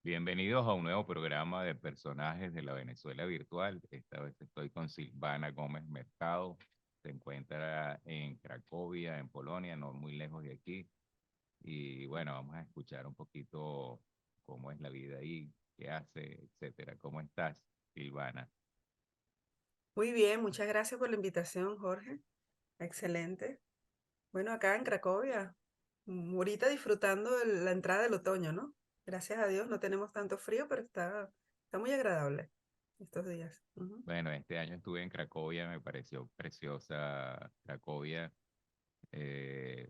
Bienvenidos a un nuevo programa de personajes de la Venezuela virtual. Esta vez estoy con Silvana Gómez Mercado. Se encuentra en Cracovia, en Polonia, no muy lejos de aquí. Y bueno, vamos a escuchar un poquito cómo es la vida ahí, qué hace, etcétera. ¿Cómo estás, Silvana? Muy bien, muchas gracias por la invitación, Jorge. Excelente. Bueno, acá en Cracovia, ahorita disfrutando de la entrada del otoño, ¿no? Gracias a Dios no tenemos tanto frío, pero está muy agradable estos días. Ujú, Bueno, este año estuve en Cracovia, me pareció preciosa Cracovia. Eh,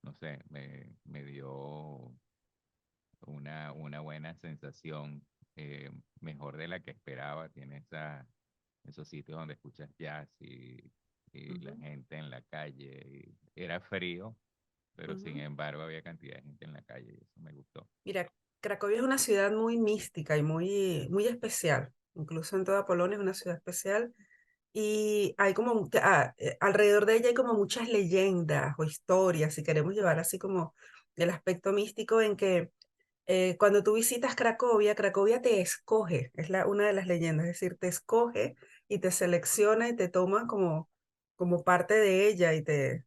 no sé, me dio una buena sensación, mejor de la que esperaba. Tiene esos sitios donde escuchas jazz y la ujú, gente en la calle. Era frío, pero sin ujú. embargo había cantidad de gente en la calle y eso me gustó. Mira, Cracovia es una ciudad muy mística y muy especial. Incluso en toda Polonia es una ciudad especial. Y hay alrededor de ella hay como muchas leyendas o historias, si queremos llevar así como el aspecto místico en que cuando tú visitas Cracovia, Cracovia te escoge, es una de las leyendas, es decir, te escoge y te selecciona y te toma como parte de ella y te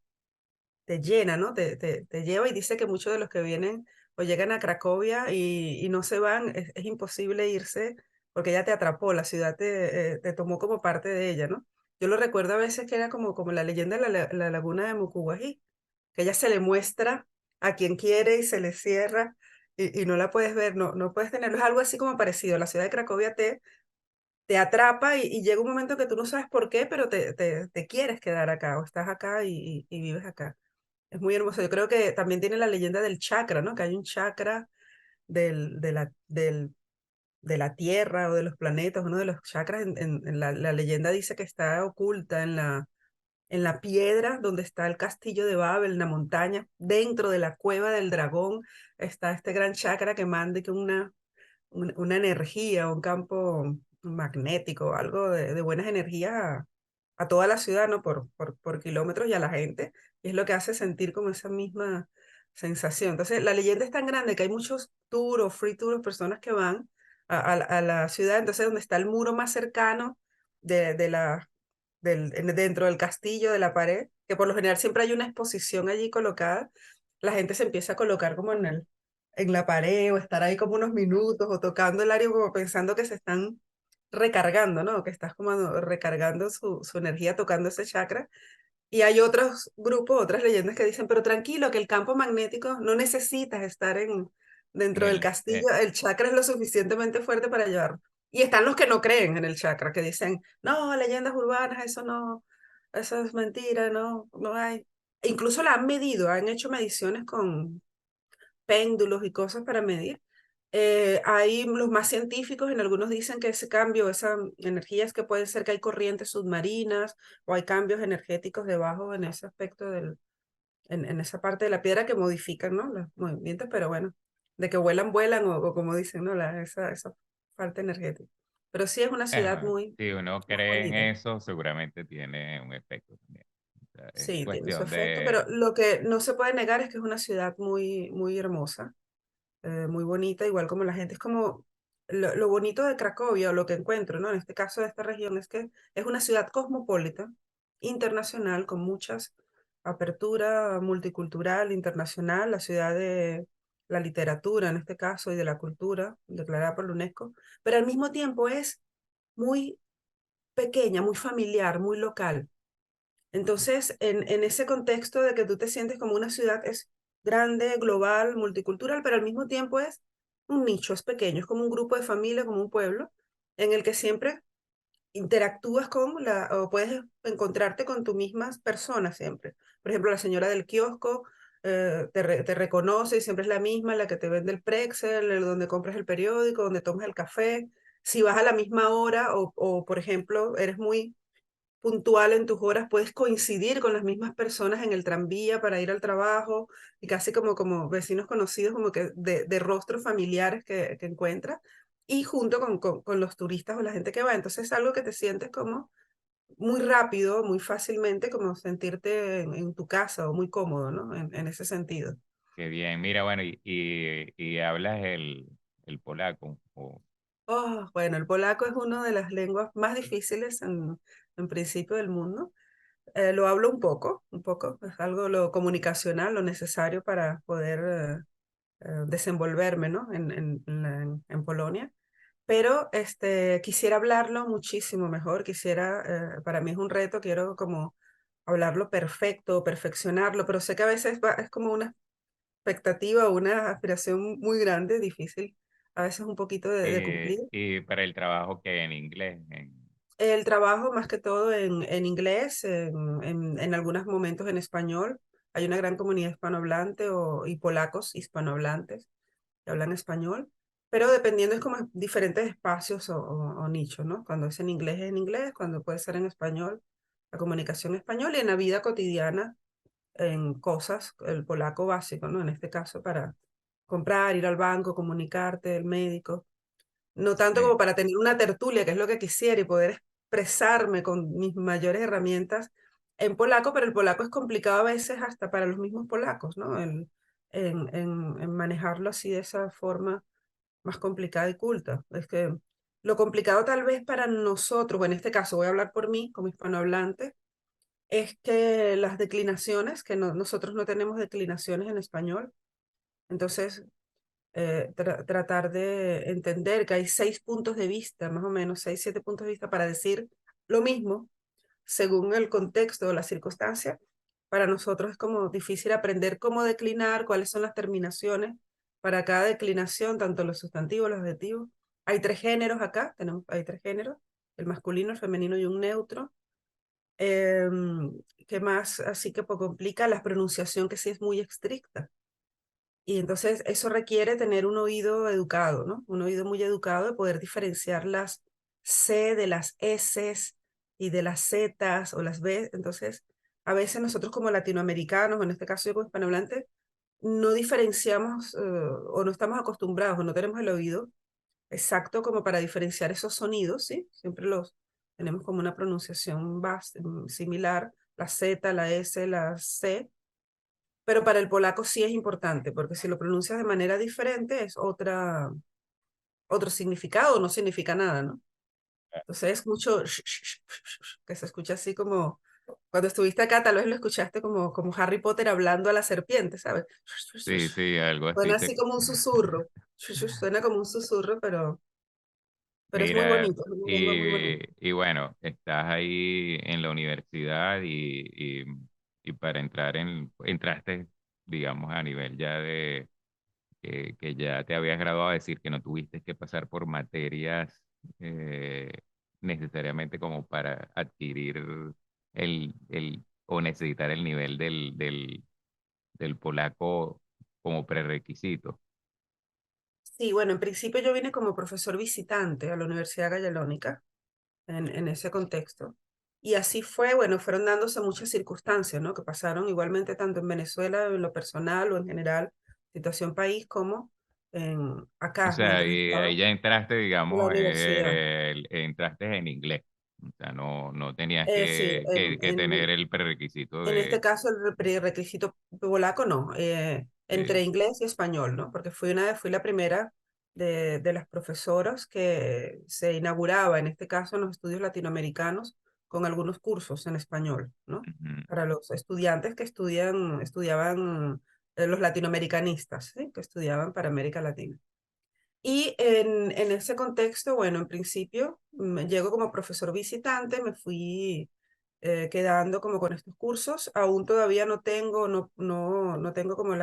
llena, ¿no? Te lleva y dice que muchos de los que vienen o llegan a Cracovia y no se van, es imposible irse porque ella te atrapó, la ciudad te tomó como parte de ella, ¿no? Yo lo recuerdo a veces que era como la leyenda de la laguna de Mucubají, que ella se le muestra a quien quiere y se le cierra y no la puedes ver, no puedes tenerlo. Es algo así como parecido. La ciudad de Cracovia te atrapa y llega un momento que tú no sabes por qué, pero te quieres quedar acá o estás acá y vives acá. Es muy hermoso. Yo creo que también tiene la leyenda del chakra, ¿no? Que hay un chakra de la Tierra o de los planetas, uno de los chakras en la leyenda dice que está oculta en la piedra donde está el castillo de Babel, en la montaña, dentro de la cueva del dragón, está este gran chakra que manda que una energía, un campo magnético, algo de buenas energías a toda la ciudad, ¿no? Por kilómetros y a la gente, y es lo que hace sentir como esa misma sensación. Entonces, la leyenda es tan grande que hay muchos tours, free tours, personas que van a la ciudad, entonces donde está el muro más cercano de la dentro del castillo, de la pared, que por lo general siempre hay una exposición allí colocada, la gente se empieza a colocar como en la pared o estar ahí como unos minutos o tocando el área como pensando que se están recargando, ¿no? Que estás como recargando su energía tocando ese chakra. Y hay otros grupos, otras leyendas que dicen, pero tranquilo, que el campo magnético no necesitas estar En dentro del el, castillo, el chakra es lo suficientemente fuerte para llevarlo. Y están los que no creen en el chakra, que dicen, no, leyendas urbanas, eso no, eso es mentira, no hay. E incluso la han medido, han hecho mediciones con péndulos y cosas para medir. Hay los más científicos, en algunos dicen que ese cambio, esa energía es que puede ser que hay corrientes submarinas o hay cambios energéticos debajo en ese aspecto en esa parte de la piedra que modifican, ¿no? Los movimientos, pero bueno, de que vuelan, vuelan o como dicen, ¿no? Esa parte energética. Pero sí es una ciudad bueno, muy, si uno muy cree en bonita. eso, seguramente tiene un efecto también. O sea, es Sí, tiene su cuestión efecto, pero de... lo que no se puede negar es que es una ciudad muy hermosa, muy bonita, igual como la gente. Es como lo bonito de Cracovia, o lo que encuentro, ¿no? En este caso de esta región, es que es una ciudad cosmopolita, internacional, con muchas apertura multicultural, internacional, la ciudad de la literatura, en este caso, y de la cultura, declarada por la UNESCO, pero al mismo tiempo es muy pequeña, muy familiar, muy local. Entonces, en ese contexto de que tú te sientes como una ciudad es grande, global, multicultural, pero al mismo tiempo es un nicho, es pequeño, es como un grupo de familia, como un pueblo, en el que siempre interactúas o puedes encontrarte con tu mismas personas siempre. Por ejemplo, la señora del kiosco te reconoce y siempre es la misma, la que te vende el pretzel, donde compras el periódico, donde tomas el café. Si vas a la misma hora o por ejemplo, eres muy puntual en tus horas, puedes coincidir con las mismas personas en el tranvía para ir al trabajo y casi como vecinos conocidos, como que de rostros familiares que encuentras y junto con los turistas o la gente que va. Entonces es algo que te sientes como muy rápido, muy fácilmente, como sentirte en tu casa o muy cómodo, ¿no? En ese sentido. Qué bien, mira, bueno, y hablas el polaco? Oh, bueno, el polaco es una de las lenguas más difíciles en principio del mundo. Lo hablo un poco, es algo lo comunicacional, lo necesario para poder desenvolverme, ¿no? En Polonia. Pero quisiera hablarlo muchísimo mejor, para mí es un reto, quiero como hablarlo perfecto, perfeccionarlo, pero sé que a veces es como una expectativa o una aspiración muy grande, difícil, a veces un poquito de cumplir. Y para el trabajo que en inglés, El trabajo más que todo en inglés, en algunos momentos en español. Hay una gran comunidad hispanohablante y polacos hispanohablantes que hablan español, pero dependiendo es como diferentes espacios o nichos, ¿no? Cuando es en inglés, cuando puede ser en español, la comunicación en español y en la vida cotidiana, en cosas, el polaco básico, ¿no? En este caso para comprar, ir al banco, comunicarte, el médico. No tanto como sí. para tener una tertulia, que es lo que quisiera, y poder expresarme con mis mayores herramientas en polaco, pero el polaco es complicado a veces hasta para los mismos polacos, ¿no? En manejarlo así de esa forma más complicada y culta. Es que lo complicado tal vez para nosotros, o en este caso voy a hablar por mí como hispanohablante, es que las declinaciones, que nosotros no tenemos declinaciones en español, entonces tratar de entender que hay 6 puntos de vista, más o menos, 6, 7 puntos de vista para decir lo mismo, según el contexto o la circunstancia. Para nosotros es como difícil aprender cómo declinar, cuáles son las terminaciones para cada declinación, tanto los sustantivos, los adjetivos. Hay 3 géneros acá, hay 3 géneros, el masculino, el femenino y un neutro. ¿Qué más? Así que pues, complica la pronunciación que sí es muy estricta. Y entonces eso requiere tener un oído educado, ¿no? Un oído muy educado de poder diferenciar las C de las S y de las Z o las B. Entonces, a veces nosotros como latinoamericanos, o en este caso yo como hispanohablante, no diferenciamos o no estamos acostumbrados o no tenemos el oído exacto como para diferenciar esos sonidos, ¿sí? Siempre los tenemos como una pronunciación similar, la Z, la S, la C, pero para el polaco sí es importante, porque si lo pronuncias de manera diferente es otro significado, no significa nada, ¿no? Entonces es mucho que se escucha así como, cuando estuviste acá tal vez lo escuchaste como Harry Potter hablando a la serpiente, ¿sabes? Sí, sí, algo así. Suena así como un susurro, suena como un susurro, pero es muy Mira, bonito, es una lengua muy bonita. y bueno, estás ahí en la universidad y para entraste, digamos, a nivel ya de que ya te habías graduado, a decir que no tuviste que pasar por materias eh, necesariamente como para adquirir o necesitar el nivel del polaco como prerequisito. Sí, bueno, en principio yo vine como profesor visitante a la Universidad Gallalónica en ese contexto. Y así fue, bueno, fueron dándose muchas circunstancias, ¿no? Que pasaron igualmente tanto en Venezuela, en lo personal o en general, situación país, como O acá, sea, mientras y estaba ahí ya entraste, en la digamos, universidad. entraste en inglés. O sea, no tenías Sí, que tener el prerequisito en este de... caso el requisito polaco no, entre de- inglés y español, ¿no? Porque fui la primera de las profesoras que se inauguraba, en este caso en los estudios latinoamericanos, con algunos cursos en español, ¿no? Ujú. Para los estudiantes que estudiaban los latinoamericanistas, ¿sí? Que estudiaban para América Latina. Y en ese contexto, bueno, en principio llego como profesor visitante, me fui quedando como con estos cursos. Aún todavía no tengo como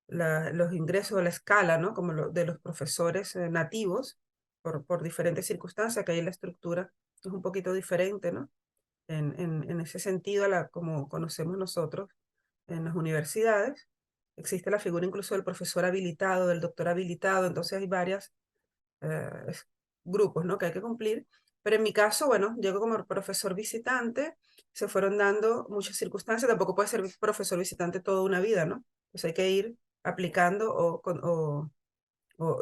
los ingresos a la escala, ¿no? Como de los profesores nativos, por diferentes circunstancias, que ahí la estructura es un poquito diferente, ¿no? En ese sentido, como conocemos nosotros en las universidades. Existe la figura incluso del profesor habilitado, del doctor habilitado, entonces hay varias grupos, ¿no? Que hay que cumplir. Pero en mi caso, bueno, llego como profesor visitante, se fueron dando muchas circunstancias, tampoco puede ser profesor visitante toda una vida, ¿no? Pues hay que ir aplicando o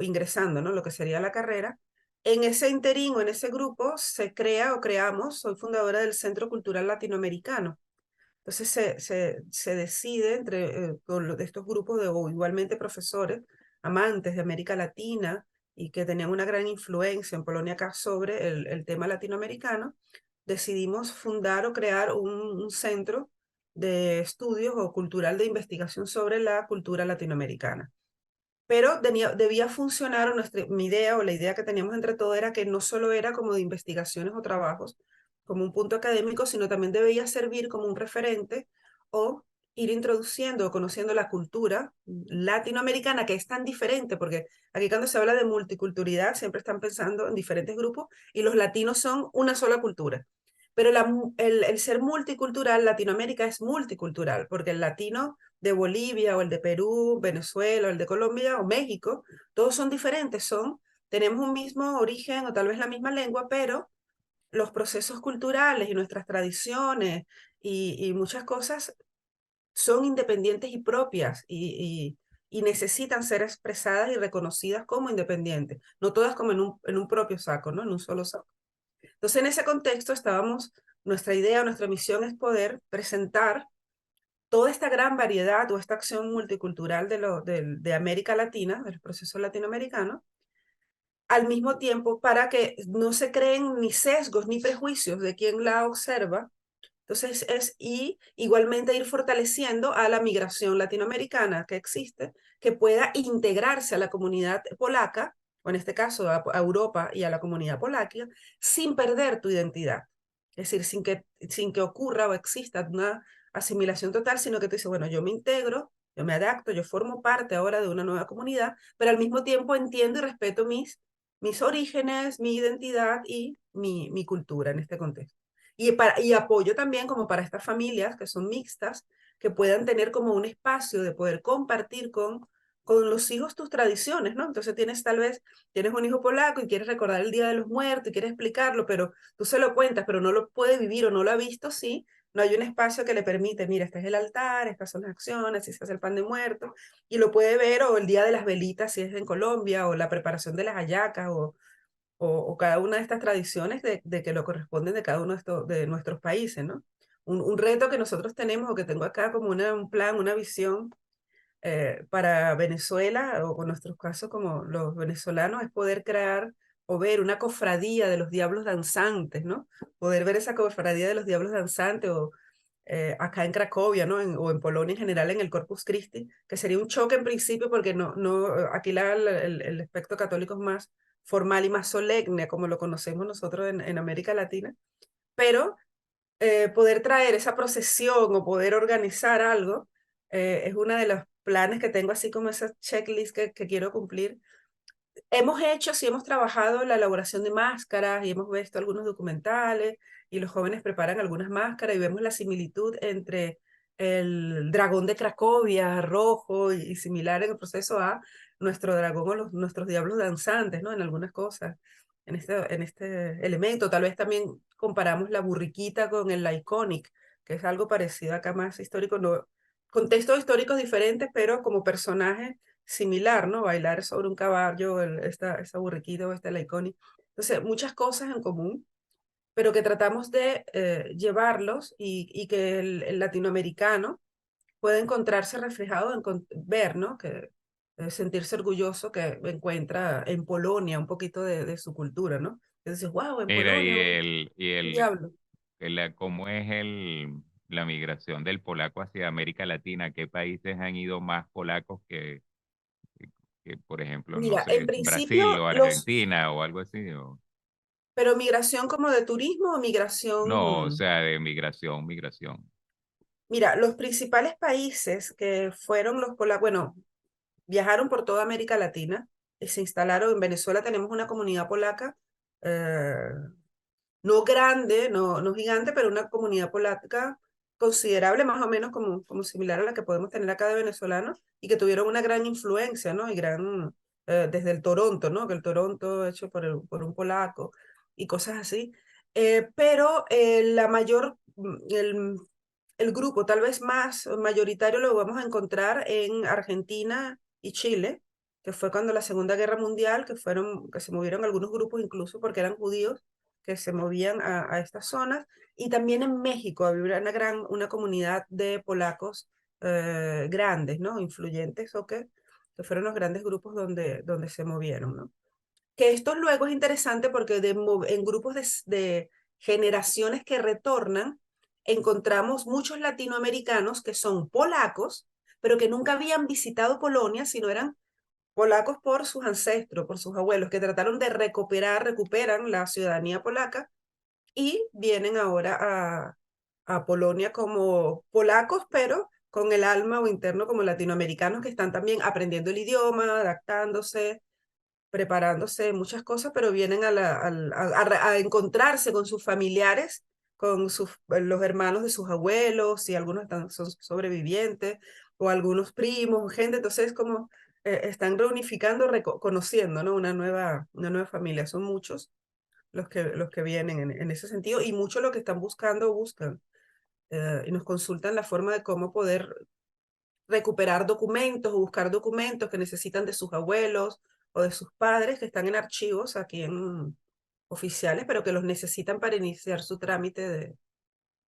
ingresando, ¿no? Lo que sería la carrera. En ese interín o en ese grupo se crea o creamos, soy fundadora del Centro Cultural Latinoamericano. Entonces se decide entre de estos grupos o igualmente profesores, amantes de América Latina, y que tenían una gran influencia en Polonia acá sobre el tema latinoamericano, decidimos fundar o crear un centro de estudios o cultural de investigación sobre la cultura latinoamericana. Pero debía funcionar, mi idea o la idea que teníamos entre todos era que no solo era como de investigaciones o trabajos, como un punto académico, sino también debía servir como un referente o ir introduciendo o conociendo la cultura latinoamericana, que es tan diferente, porque aquí cuando se habla de multiculturalidad siempre están pensando en diferentes grupos y los latinos son una sola cultura. Pero el ser multicultural, Latinoamérica es multicultural, porque el latino de Bolivia o el de Perú, Venezuela o el de Colombia o México, todos son diferentes, tenemos un mismo origen o tal vez la misma lengua, pero los procesos culturales y nuestras tradiciones y muchas cosas son independientes y propias y necesitan ser expresadas y reconocidas como independientes, no todas como en un propio saco, ¿no? En un solo saco. Entonces, en ese contexto nuestra idea, nuestra misión es poder presentar toda esta gran variedad o esta acción multicultural de América Latina, del proceso latinoamericano, al mismo tiempo para que no se creen ni sesgos ni prejuicios de quien la observa. Entonces y igualmente ir fortaleciendo a la migración latinoamericana que existe, que pueda integrarse a la comunidad polaca, o en este caso a Europa y a la comunidad polaca, sin perder tu identidad. Es decir, sin que ocurra o exista una asimilación total, sino que tú dices, bueno, yo me integro, yo me adapto, yo formo parte ahora de una nueva comunidad, pero al mismo tiempo entiendo y respeto mis orígenes, mi identidad y mi cultura en este contexto. Y apoyo también como para estas familias que son mixtas, que puedan tener como un espacio de poder compartir con los hijos tus tradiciones, ¿no? Entonces tienes un hijo polaco y quieres recordar el Día de los Muertos y quieres explicarlo, pero tú se lo cuentas, pero no lo puede vivir o no lo ha visto, sí. No hay un espacio que le permite, mira, este es el altar, estas son las acciones, así se hace el pan de muerto, y lo puede ver, o el Día de las Velitas, si es en Colombia, o la preparación de las hallacas, o cada una de estas tradiciones de que lo corresponden de cada uno de nuestros países, ¿no? Un reto que nosotros tenemos o que tengo acá como un plan, una visión para Venezuela o con nuestros casos como los venezolanos es poder crear o ver una cofradía de los diablos danzantes, ¿no? Poder ver esa cofradía de los diablos danzantes o acá en Cracovia, ¿no? O en Polonia en general, en el Corpus Christi, que sería un choque en principio porque aquí el aspecto católico es más formal y más solemne, como lo conocemos nosotros en América Latina, pero poder traer esa procesión o poder organizar algo es uno de los planes que tengo, así como esa checklist que quiero cumplir. Hemos hecho, sí hemos trabajado en la elaboración de máscaras y hemos visto algunos documentales y los jóvenes preparan algunas máscaras y vemos la similitud entre el dragón de Cracovia, rojo y similar en el proceso a nuestro dragón o nuestros diablos danzantes, ¿no? En algunas cosas, en este elemento. Tal vez también comparamos la burriquita con el iconic, que es algo parecido acá más histórico, no, contextos históricos diferentes, pero como personaje similar, ¿no? Bailar sobre un caballo, esta burriquita o esta laiconi. Entonces, muchas cosas en común, pero que tratamos de llevarlos y que el latinoamericano pueda encontrarse reflejado, ver, ¿no? Que sentirse orgulloso que encuentra en Polonia un poquito de su cultura, ¿no? Entonces, wow, en Mira, Polonia, un diablo. cómo es la migración del polaco hacia América Latina? ¿Qué países han ido más polacos que, por ejemplo, no Mira, en sé, Brasil principio, o Argentina o algo así? pero migración como de turismo o No, o migración. sea, de migración, migración. Mira, los principales países que fueron los polacos, bueno, viajaron por toda América Latina y se instalaron en Venezuela. Tenemos una comunidad polaca, eh, no grande, no gigante, pero una comunidad polaca considerable, más o menos como similar a la que podemos tener acá de venezolanos y que tuvieron una gran influencia, ¿no? Y desde el Toronto, ¿no? Que el Toronto hecho por un polaco y cosas así. Pero el grupo tal vez más mayoritario lo vamos a encontrar en Argentina y Chile, que fue cuando la Segunda Guerra Mundial, que se movieron algunos grupos incluso porque eran judíos, que se movían a estas zonas, y también en México había una comunidad de polacos grandes, ¿no? Influyentes, que fueron los grandes grupos donde se movieron, ¿no? que esto luego es interesante porque en grupos de generaciones que retornan, encontramos muchos latinoamericanos que son polacos, pero que nunca habían visitado Polonia, sino eran polacos por sus ancestros, por sus abuelos, que trataron de recuperan la ciudadanía polaca y vienen ahora a Polonia como polacos, pero con el alma o interno como latinoamericanos que están también aprendiendo el idioma, adaptándose, preparándose muchas cosas, pero vienen a encontrarse con sus familiares, con los hermanos de sus abuelos, y algunos son sobrevivientes, o algunos primos, gente, entonces como están reunificando, conociendo, ¿no? Una nueva familia, son muchos los que vienen en ese sentido, y muchos los que están buscando, buscan, y nos consultan la forma de cómo poder recuperar documentos o buscar documentos que necesitan de sus abuelos o de sus padres que están en archivos aquí en oficiales, pero que los necesitan para iniciar su trámite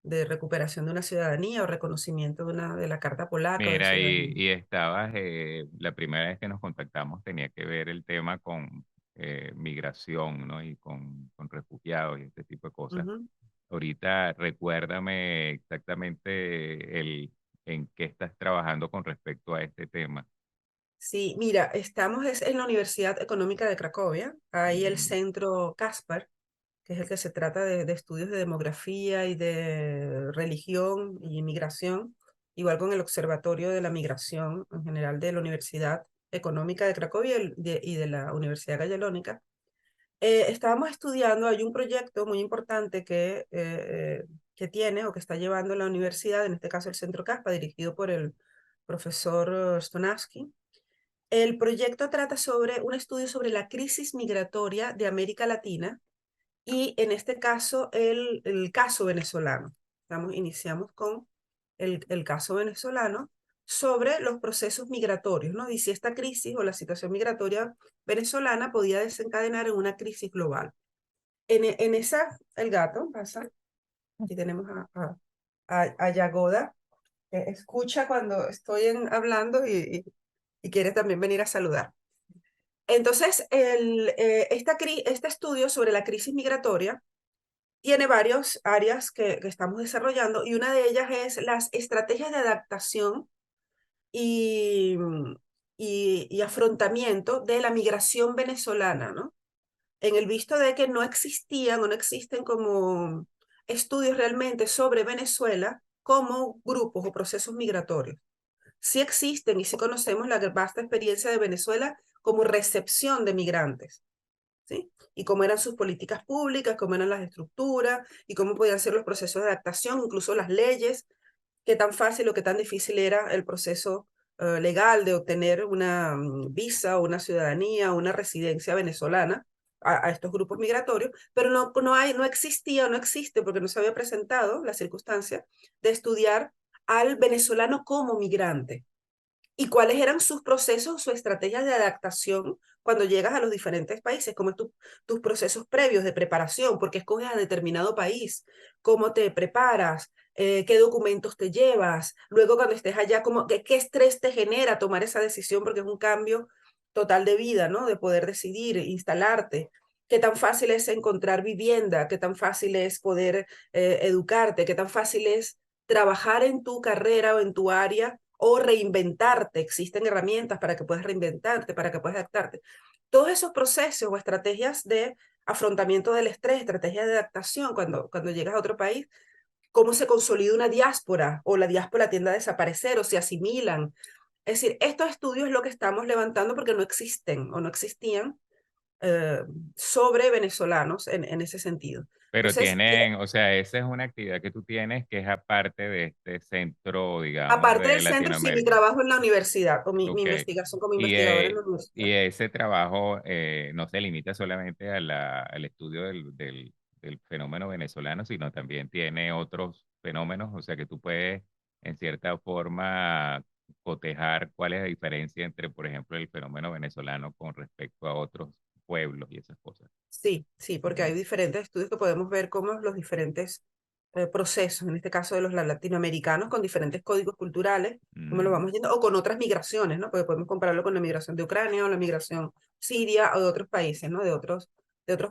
de recuperación de una ciudadanía o reconocimiento de la Carta Polaca de Mira, ciudadanía. y estabas, la primera vez que nos contactamos tenía que ver el tema con migración, ¿no? Y con refugiados y este tipo de cosas. Ujú. Ahorita recuérdame exactamente en qué estás trabajando con respecto a este tema. Sí, mira, estamos en la Universidad Económica de Cracovia, hay el Mm. centro Caspar, que es el que se trata de estudios de demografía y de religión y migración, igual con el Observatorio de la Migración en general de la Universidad Económica de Cracovia y de la Universidad Jagellónica. Estábamos estudiando, hay un proyecto muy importante que tiene o que está llevando la universidad, en este caso el Centro CASPA, dirigido por el profesor Stonavsky. El proyecto trata sobre un estudio sobre la crisis migratoria de América Latina y en este caso el caso venezolano. Iniciamos con el caso venezolano sobre los procesos migratorios, ¿no? Y si esta crisis o la situación migratoria venezolana podía desencadenar en una crisis global. En esa, el gato pasa, aquí tenemos a Yagoda, que escucha cuando estoy hablando y quiere también venir a saludar. Entonces, este estudio sobre la crisis migratoria tiene varias áreas que estamos desarrollando y una de ellas es las estrategias de adaptación y, y afrontamiento de la migración venezolana, ¿no? En el visto de que no existían o no existen como estudios realmente sobre Venezuela como grupos o procesos migratorios. Sí existen y sí conocemos la vasta experiencia de Venezuela como recepción de migrantes, ¿sí? Y cómo eran sus políticas públicas, cómo eran las estructuras y cómo podían ser los procesos de adaptación, incluso las leyes, qué tan fácil o qué tan difícil era el proceso legal de obtener una visa o una ciudadanía o una residencia venezolana a estos grupos migratorios, pero no existía o no existe porque no se había presentado la circunstancia de estudiar al venezolano como migrante y cuáles eran sus procesos, sus estrategias de adaptación cuando llegas a los diferentes países, cómo es tus procesos previos de preparación, por qué escoges a determinado país, cómo te preparas, qué documentos te llevas, luego cuando estés allá, qué estrés te genera tomar esa decisión, porque es un cambio total de vida, ¿no? De poder decidir, instalarte. Qué tan fácil es encontrar vivienda, qué tan fácil es poder educarte, qué tan fácil es trabajar en tu carrera o en tu área o reinventarte. Existen herramientas para que puedas reinventarte, para que puedas adaptarte. Todos esos procesos o estrategias de afrontamiento del estrés, estrategias de adaptación cuando llegas a otro país, cómo se consolida una diáspora o la diáspora tiende a desaparecer o se asimilan. Es decir, estos estudios es lo que estamos levantando porque no existen o no existían eh, sobre venezolanos en ese sentido. Pero Entonces, tienen, o sea, esa es una actividad que tú tienes que es aparte de este centro, digamos, aparte de del centro, sí, mi Latinoamérica. trabajo en la universidad, o mi Ok. investigación como Y, investigadora en la universidad. y ese trabajo no se limita solamente a al estudio del fenómeno venezolano, sino también tiene otros fenómenos, o sea que tú puedes, en cierta forma, cotejar cuál es la diferencia entre, por ejemplo, el fenómeno venezolano con respecto a otros pueblos y esas cosas. Sí, sí, porque hay diferentes estudios que podemos ver cómo los diferentes procesos, en este caso de los latinoamericanos, con diferentes códigos culturales, como lo Mm. vamos yendo, o con otras migraciones, ¿no? Porque podemos compararlo con la migración de Ucrania o la migración siria o de otros países, ¿no? De otros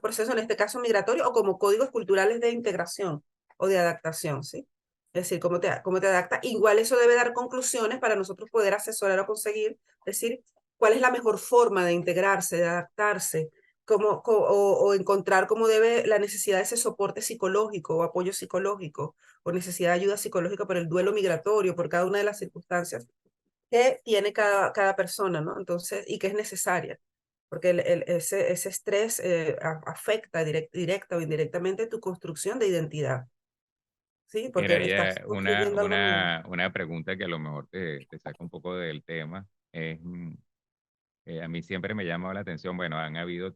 procesos, en este caso migratorio, o como códigos culturales de integración o de adaptación, ¿sí? Es decir, cómo te adapta. Igual eso debe dar conclusiones para nosotros poder asesorar o conseguir, decir, cuál es la mejor forma de integrarse, de adaptarse, o encontrar cómo debe la necesidad de ese soporte psicológico o apoyo psicológico o necesidad de ayuda psicológica por el duelo migratorio, por cada una de las circunstancias que tiene cada persona, ¿no? Entonces, y que es necesaria, porque ese estrés afecta directa o indirectamente tu construcción de identidad, ¿sí? Porque Mira, estás ya construyendo algo nuevo. una pregunta que a lo mejor te saca un poco del tema es, a mí siempre me llama la atención, bueno, han habido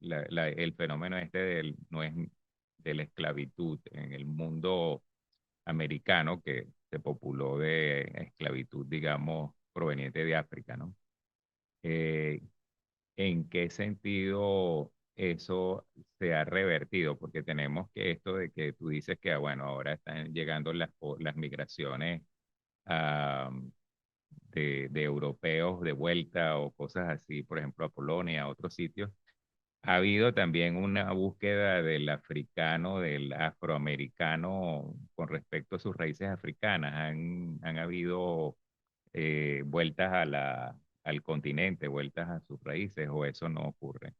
el fenómeno este no es, de la esclavitud en el mundo americano que se populó de esclavitud, digamos, proveniente de África, ¿no? Eh, ¿En qué sentido eso se ha revertido? Porque tenemos que esto de que tú dices que, bueno, ahora están llegando las migraciones ah, de europeos de vuelta o cosas así, por ejemplo, a Polonia, a otros sitios. Ha habido también una búsqueda del africano, del afroamericano con respecto a sus raíces africanas. Han habido vueltas al continente, vueltas a sus raíces, o eso no ocurre.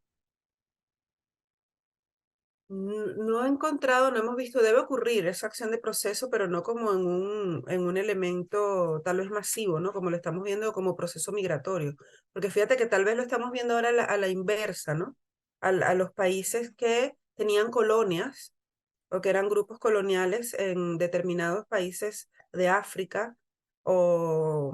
No he encontrado, no hemos visto, debe ocurrir esa acción de proceso, pero no como en un elemento tal vez masivo, ¿no? Como lo estamos viendo como proceso migratorio. Porque fíjate que tal vez lo estamos viendo ahora a la inversa, ¿no? A los países que tenían colonias o que eran grupos coloniales en determinados países de África o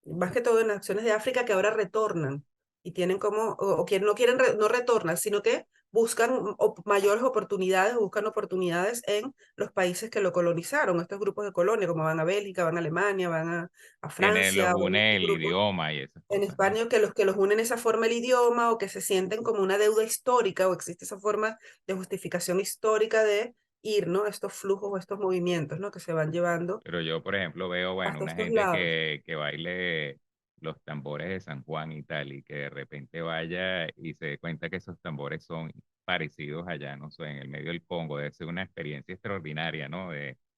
más que todo en naciones de África que ahora retornan y tienen como, o que no quieren, no retornan, sino que buscan mayores oportunidades, buscan oportunidades en los países que lo colonizaron, estos grupos de colonia, como van a Bélgica, van a Alemania, van a Los Francia, van a une estos el grupos idioma y esas en cosas, ¿no? España que los unen esa forma el idioma o que se sienten como una deuda histórica o existe esa forma de justificación histórica de ir, ¿no? Estos flujos o estos movimientos, ¿no? Que se van llevando Pero yo, por ejemplo, veo, bueno, hasta una estos gente lados. que baile los tambores de San Juan y tal, y que de repente vaya y se dé cuenta que esos tambores son parecidos allá, no sé, en el medio del Congo. Debe ser una experiencia extraordinaria, ¿no?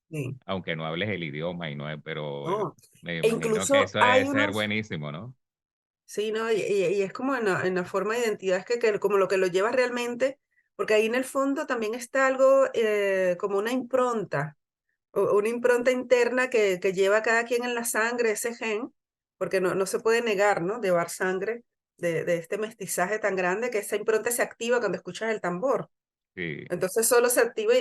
Sí, Aunque no hables el idioma y no, pero ¿no? me E imagino que incluso eso debe hay ser unos, buenísimo, ¿no? sí, ¿no? Y es como en la forma de identidad, es que como lo que lo lleva realmente, porque ahí en el fondo también está algo como una impronta una impronta interna que lleva a cada quien en la sangre ese gen, porque no se puede negar, ¿no? Llevar sangre de este mestizaje tan grande que esa impronta se activa cuando escuchas el tambor. Sí, Entonces solo se activa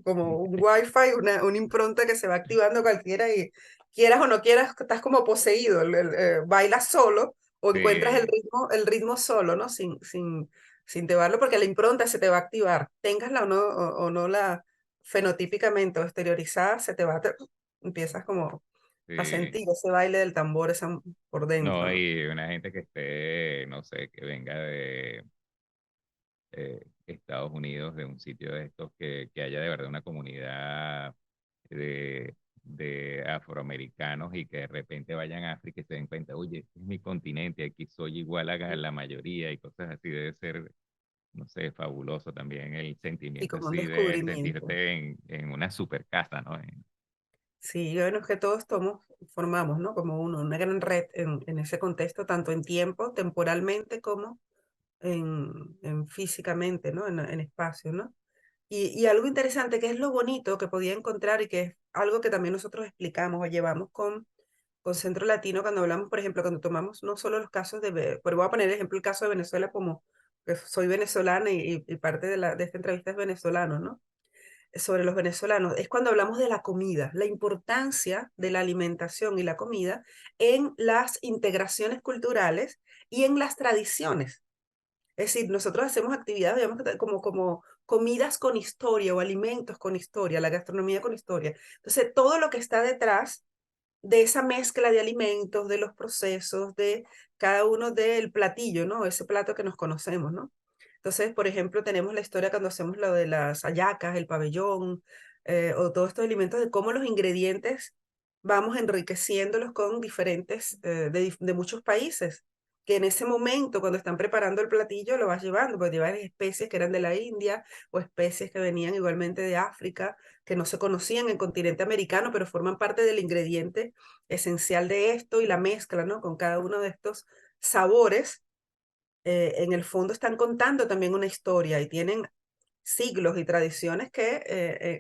como un wifi, una impronta que se va activando cualquiera y quieras o no quieras, estás como poseído, bailas solo o encuentras sí, el ritmo solo, ¿no? Sin llevarlo porque la impronta se te va a activar, tengasla o no la fenotípicamente o exteriorizada, se te va a, empiezas como a sí. sentir ese baile del tambor esa, por dentro, No, ¿no? y una gente que esté, no sé, que venga de Estados Unidos, de un sitio de estos, que haya de verdad una comunidad de afroamericanos y que de repente vayan a África y se den cuenta, oye, este es mi continente, aquí soy igual a la mayoría y cosas así, debe ser, no sé, fabuloso también el Y sentimiento como un así de descubrimiento. sentirte en una super casa, ¿no? Sí, bueno, es que todos formamos, ¿no? Como uno, una gran red en ese contexto, tanto en tiempo, temporalmente, como en físicamente, ¿no? En espacio, ¿no? Y algo interesante, que es lo bonito que podía encontrar y que es algo que también nosotros explicamos o llevamos con Centro Latino cuando hablamos, por ejemplo, cuando tomamos no solo los casos pero voy a poner ejemplo el caso de Venezuela como que soy venezolana y parte de esta entrevista es venezolano, ¿no? Sobre los venezolanos, es cuando hablamos de la comida, la importancia de la alimentación y la comida en las integraciones culturales y en las tradiciones. Es decir, nosotros hacemos actividades, digamos, como comidas con historia o alimentos con historia, la gastronomía con historia. Entonces, todo lo que está detrás de esa mezcla de alimentos, de los procesos, de cada uno del platillo, ¿no? Ese plato que nos conocemos, ¿no? Entonces, por ejemplo, tenemos la historia cuando hacemos lo de las hallacas, el pabellón, o todos estos alimentos, de cómo los ingredientes vamos enriqueciéndolos con diferentes, de muchos países, que en ese momento, cuando están preparando el platillo, lo vas llevando, porque llevan especies que eran de la India o especies que venían igualmente de África, que no se conocían en el continente americano, pero forman parte del ingrediente esencial de esto y la mezcla, ¿no? Con cada uno de estos sabores, en el fondo están contando también una historia y tienen siglos y tradiciones que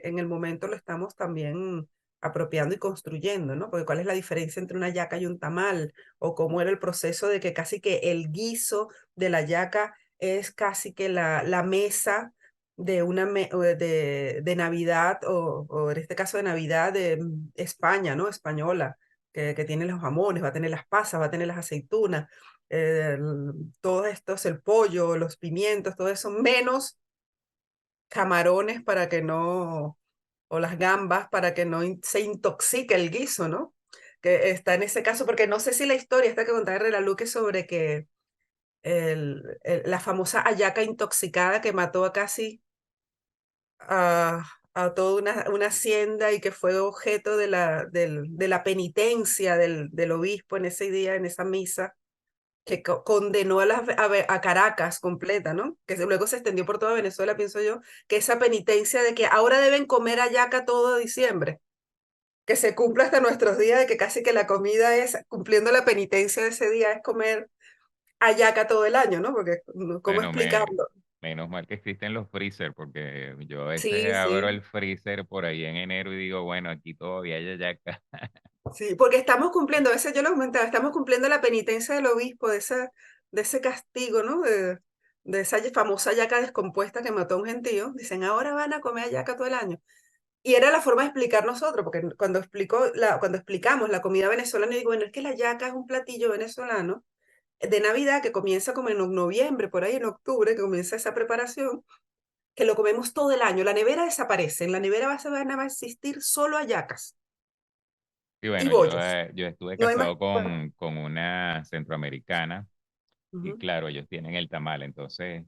en el momento lo estamos también apropiando y construyendo, ¿no? Porque ¿cuál es la diferencia entre una yaca y un tamal? O cómo era el proceso de que casi que el guiso de la yaca es casi que la mesa de de Navidad, o en este caso de Navidad de España, ¿no? Española, que tiene los jamones, va a tener las pasas, va a tener las aceitunas, todo esto es el pollo, los pimientos, todo eso, menos camarones para que no, o las gambas para que no se intoxique el guiso, ¿no? Que está en ese caso, porque no sé si la historia está que contar de la Luque sobre que la famosa hallaca intoxicada que mató a casi a toda una hacienda y que fue objeto de de la penitencia del obispo en ese día, en esa misa que condenó a Caracas completa, ¿no? Luego se extendió por toda Venezuela, pienso yo, que esa penitencia de que ahora deben comer hallaca todo diciembre, que se cumpla hasta nuestros días, de que casi que la comida es, cumpliendo la penitencia de ese día, es comer hallaca todo el año, ¿no? Porque, ¿cómo Bueno, explicarlo? menos mal que existen los freezer, porque yo a veces Sí, abro sí. el freezer por ahí en enero y digo, bueno, aquí todavía hay hallaca. Sí, porque estamos cumpliendo, a veces yo lo comentaba, estamos cumpliendo la penitencia del obispo, de ese castigo, ¿no? De esa famosa yaca descompuesta que mató a un gentío. Dicen, ahora van a comer yaca todo el año. Y era la forma de explicar nosotros, porque cuando explicamos la comida venezolana, yo digo, bueno, es que la yaca es un platillo venezolano de Navidad que comienza como en noviembre, por ahí en octubre, que comienza esa preparación, que lo comemos todo el año. La nevera desaparece, en la nevera van a existir solo hallacas Y y bueno, bollos. yo estuve No hay más. casado con una centroamericana y Ujú, claro, ellos tienen el tamal, entonces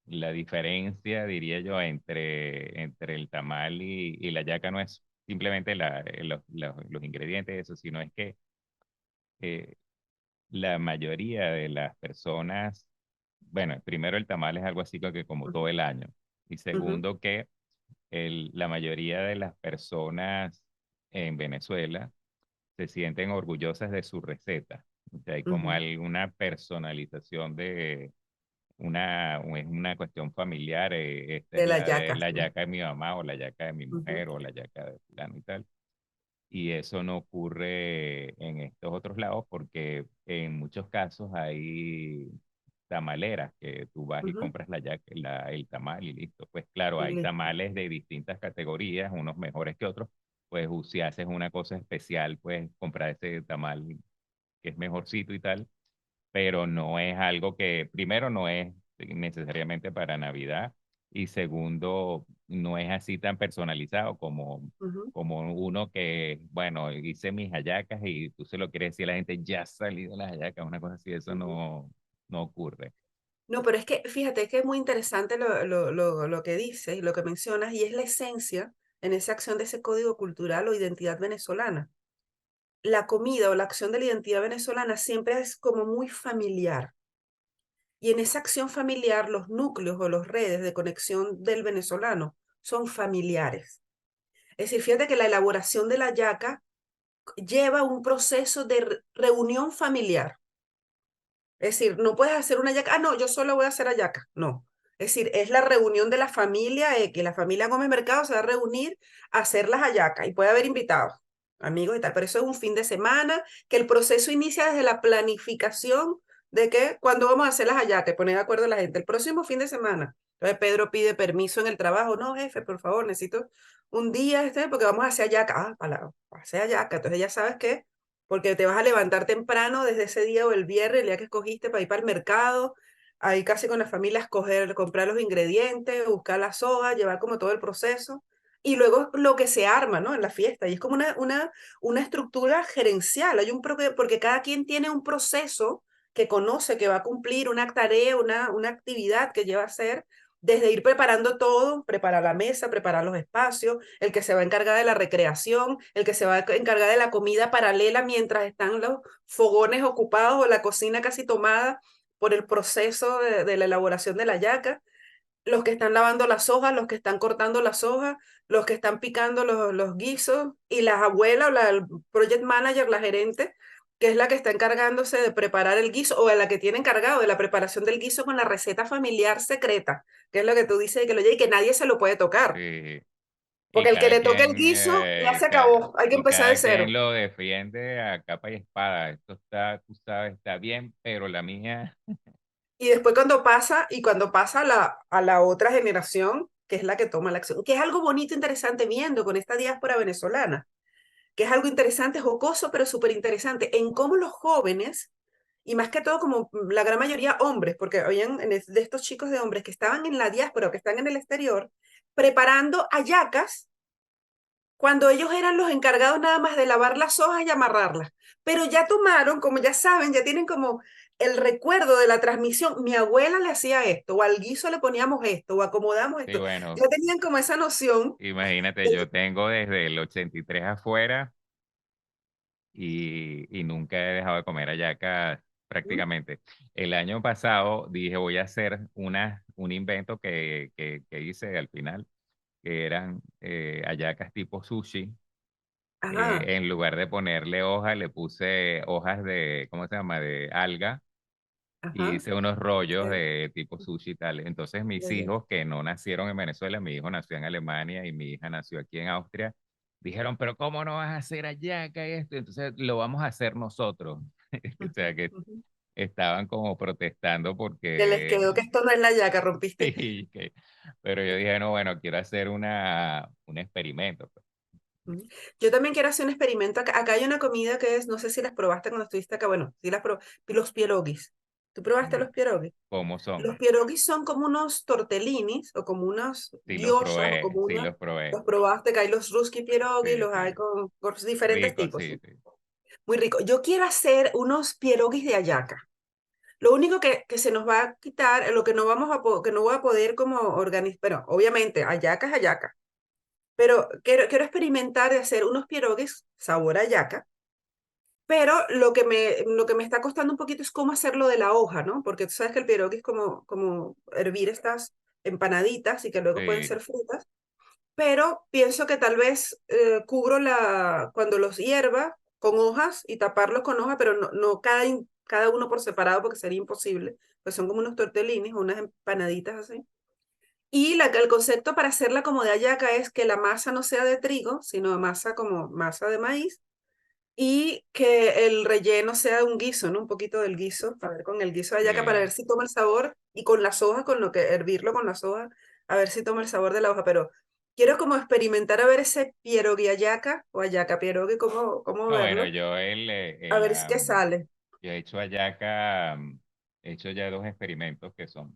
la diferencia, diría yo, entre el tamal y la yaca no es simplemente los ingredientes, eso, sino es que eh, la mayoría de las personas, bueno, primero el tamal es algo así como ujú, todo el año, y ujú, segundo que la mayoría de las personas en Venezuela se sienten orgullosas de su receta. O sea, hay como ujú. alguna personalización de es una cuestión familiar, esta es De la la de yaca, la sí. yaca de mi mamá o la yaca de mi Ujú, mujer o la yaca de fulano y tal. Y eso no ocurre en estos otros lados porque en muchos casos hay tamaleras que tú vas y ujú. compras el tamal y listo. Pues claro, Y hay listo. tamales de distintas categorías, unos mejores que otros. Pues si haces una cosa especial, pues comprar ese tamal que es mejorcito y tal, pero no es algo que, primero, no es necesariamente para Navidad y segundo, no es así tan personalizado Ujú, como uno que, bueno, hice mis hallacas y tú se lo quieres decir a la gente, ya salí de las hallacas, una cosa así, eso ujú. no ocurre. No, pero es que fíjate que es muy interesante lo que dices y lo que mencionas, y es la esencia en esa acción de ese código cultural o identidad venezolana. La comida o la acción de la identidad venezolana siempre es como muy familiar. Y en esa acción familiar, los núcleos o las redes de conexión del venezolano son familiares. Es decir, fíjate que la elaboración de la yaca lleva un proceso de reunión familiar. Es decir, no puedes hacer una hallaca, no, yo solo voy a hacer hallaca. No. Es decir, es la reunión de la familia, que la familia Gómez Mercado se va a reunir a hacer las hallacas y puede haber invitados, amigos y tal, pero eso es un fin de semana, que el proceso inicia desde la planificación de que cuando vamos a hacer las hallacas, poner de acuerdo a la gente, el próximo fin de semana. Entonces Pedro pide permiso en el trabajo, no, jefe, por favor, necesito un día porque vamos a hacer hallaca. Para hacer hallaca, entonces ya sabes que porque te vas a levantar temprano desde ese día o el viernes, el día que escogiste para ir para el mercado, ahí casi con la familia escoger, comprar los ingredientes, buscar la soja, llevar como todo el proceso. Y luego lo que se arma, ¿no? En la fiesta. Y es como una estructura gerencial. Hay porque cada quien tiene un proceso que conoce que va a cumplir una tarea, una actividad que lleva a hacer, desde ir preparando todo, preparar la mesa, preparar los espacios, el que se va a encargar de la recreación, el que se va a encargar de la comida paralela mientras están los fogones ocupados o la cocina casi tomada por el proceso de la elaboración de la yaca, los que están lavando las hojas, los que están cortando las hojas, los que están picando los guisos y las abuelas o el project manager, la gerente, que es la que está encargándose de preparar el guiso o la que tiene encargado de la preparación del guiso con la receta familiar secreta, que es lo que tú dices que lo y que nadie se lo puede tocar. Y Porque el que cada le toque el quien, guiso ya se acabó, hay que y empezar de cada quien cero. lo defiende a capa y espada. Esto está, tú sabes, está bien, pero la mía, Y después cuando pasa a la otra generación, que es la que toma la acción, que es algo bonito, interesante viendo con esta diáspora venezolana, que es algo interesante, jocoso, pero súper interesante, en cómo los jóvenes, y más que todo como la gran mayoría hombres, porque habían de estos chicos de hombres que estaban en la diáspora o que están en el exterior, preparando hallacas cuando ellos eran los encargados nada más de lavar las hojas y amarrarlas. Pero ya tomaron, como ya saben, ya tienen como el recuerdo de la transmisión. Mi abuela le hacía esto, o al guiso le poníamos esto, o acomodamos sí, esto. bueno, Ya tenían como esa noción. imagínate, yo tengo desde el 83 afuera y nunca he dejado de comer hallacas prácticamente. El año pasado dije, voy a hacer un invento que hice al final, que eran hallacas tipo sushi. Ajá, En lugar de ponerle hojas, le puse hojas de, ¿cómo se llama? De alga y ajá. hice unos rollos eh, de tipo sushi y tal. Entonces mis ya, ya. hijos que no nacieron en Venezuela, mi hijo nació en Alemania y mi hija nació aquí en Austria, dijeron, pero ¿cómo no vas a hacer hallaca y esto? Entonces lo vamos a hacer nosotros. O Ujú, sea que ujú. estaban como protestando Que les porque... quedó que esto no es la yaca, rompiste. Sí, pero yo dije, no, bueno, quiero hacer un experimento, pues. Ujú. Yo también quiero hacer un experimento. Acá hay una comida que es, no sé si las probaste cuando estuviste acá. Bueno, sí las probaste. Los pierogis. ¿Tú probaste Mm, los pierogis? ¿Cómo son? Los pierogis son como unos tortellinis o como unos guiosas o como Sí unas. los probé. Los probaste, que hay los ruski pierogi, Sí, los hay sí. con diferentes Rico, tipos. sí, ¿Sí? sí. Muy rico. Yo quiero hacer unos pierogis de hallaca. Lo único que se nos va a quitar, lo que no vamos que no voy a poder como organizar, pero obviamente hallaca es hallaca, pero quiero experimentar de hacer unos pierogies sabor hallaca, pero lo que me está costando un poquito es cómo hacerlo de la hoja, ¿no? Porque tú sabes que el pierogi es como hervir estas empanaditas y que luego pueden Sí, ser fritas, pero pienso que tal vez cubro cuando los hierva con hojas y taparlos con hojas, pero no cada uno por separado porque sería imposible, pues son como unos tortellini o unas empanaditas así. Y el concepto para hacerla como de hallaca es que la masa no sea de trigo, sino masa como masa de maíz y que el relleno sea un guiso, ¿no? Un poquito del guiso, a ver, con el guiso de hallaca para ver sí. si toma el sabor y con las hojas, con lo que hervirlo con las hojas, a ver si toma el sabor de la hoja, pero quiero como experimentar a ver ese pierogi hallaca o hallaca pierogi, cómo No, bueno, verlo, a ver si qué sale. yo he hecho hallaca, he hecho ya dos experimentos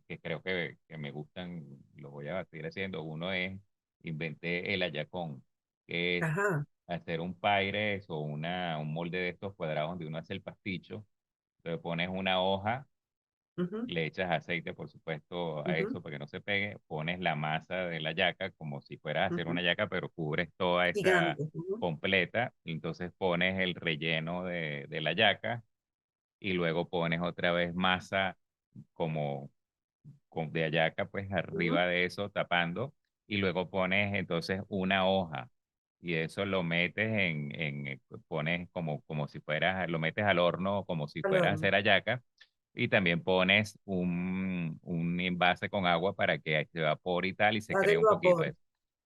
que creo que me gustan, los voy a seguir haciendo. Uno es, inventé el hallacón, que es Ajá, hacer un paires o un molde de estos cuadrados donde uno hace el pasticho. Entonces pones una hoja, ujú, le echas aceite, por supuesto, a ujú, eso para que no se pegue, pones la masa de la yaca como si fueras a hacer ujú. una yaca, pero cubres toda esa Gigante. Ujú, completa, y entonces pones el relleno de la yaca y luego pones otra vez masa como de hallaca, pues ujú, arriba de eso tapando, y luego pones entonces una hoja. Y eso lo metes pones como si fueras, lo metes al horno como si al fueras a horno. hacer hallaca y también pones un envase con agua para que se evapore y tal y se Haga cree el un poquito vapor. eso.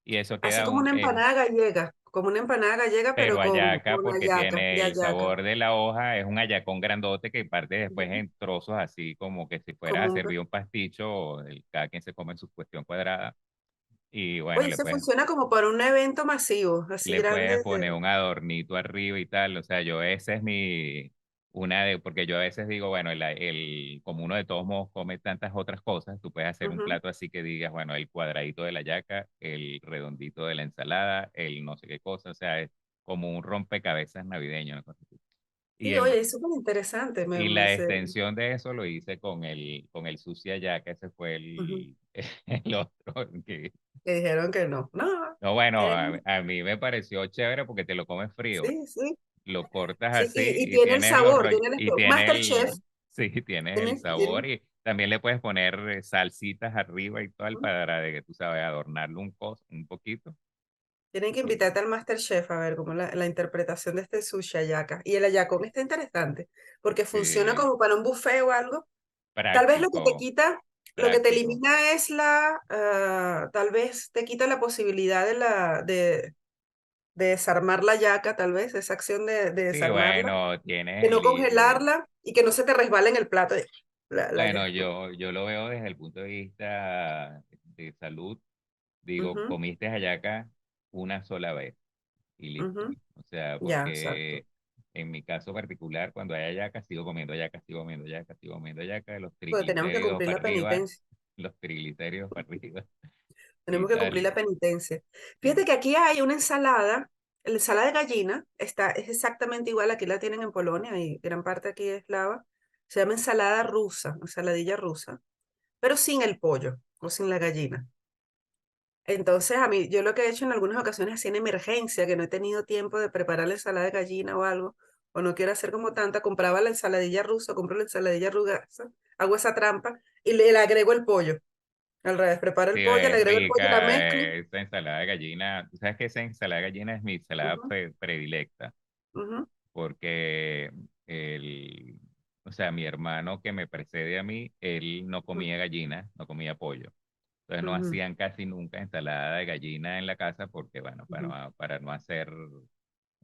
Y eso Así queda como una empanada gallega, pero pero hallaca con porque hallaca, tiene de el hallaca. sabor de la hoja, es un hallacón grandote que parte después Ujú. en trozos así como que si fuera Como a un... servir un pasticho, cada quien se come su cuestión cuadrada y bueno, Oye, se funciona como para un evento masivo, así le puedes grande. poner un adornito arriba y tal, o sea, yo esa es porque yo a veces digo, bueno, como uno de todos modos come tantas otras cosas, tú puedes hacer un Ujú. plato así que digas, bueno, el cuadradito de la yaca, el redondito de la ensalada, el no sé qué cosa, o sea, es como un rompecabezas navideño, una cosa así. Y, Sí, oye, es súper interesante. y la extensión de eso lo hice con el sushi allá, que ese fue Ujú. el otro. Que dijeron que no. No, No, bueno, que a mí me pareció chévere porque te lo comes frío. sí, sí. Lo cortas Sí, así y y tiene el tienes los sabor, rollos tiene el y sabor. tiene Masterchef, sí, tienes el tiene, tiene, sabor y también le puedes poner salsitas arriba y tal para de que tú sabes adornarlo un poquito. tienen que Y invitarte al Masterchef a ver cómo la interpretación de este sushi ayaca. Y el ayacón está interesante, porque funciona sí, como para un buffet o algo. Tal vez lo que te práctico, quita, lo que te práctico. elimina es tal vez te quita la posibilidad de desarmar la yaca, tal vez, esa acción de Sí, desarmarla, bueno, de tienes no congelarla y que no se te resbale en el plato la bueno, yaca. yo lo veo desde el punto de vista de salud. Digo, Ujú, comiste hallaca una sola vez y listo. ujú. O sea, Ya, exacto. porque en mi caso particular, cuando hay hallaca, sigo comiendo hallaca, sigo comiendo hallaca, sigo comiendo hallaca, de los Pues tenemos que triglicéridos cumplir para la arriba, penitencia. los triglicéridos para arriba y Tenemos que cumplir tal. la penitencia. Fíjate Sí. que aquí hay una ensalada, la ensalada de gallina, es exactamente igual, aquí la tienen en Polonia y gran parte aquí es eslava. Se llama ensalada rusa, ensaladilla rusa, pero sin el pollo o sin la gallina. Entonces, a mí, yo lo que he hecho en algunas ocasiones así en emergencia, que no he tenido tiempo de preparar la ensalada de gallina o algo, o no quiero hacer como tanta, compraba la ensaladilla rusa, compro la ensaladilla rusa, hago esa trampa y le agrego el pollo. Al revés, preparo el Sí, pollo, le es agrego el pollo, la rica mezclo. esa ensalada de gallina. Tú sabes que esa ensalada de gallina es mi ensalada Ujú, predilecta, ujú, porque el, o sea, mi hermano que me precede a mí, él no comía gallina, no comía pollo. Entonces no ujú, hacían casi nunca ensalada de gallina en la casa porque, bueno, ujú, para no hacer,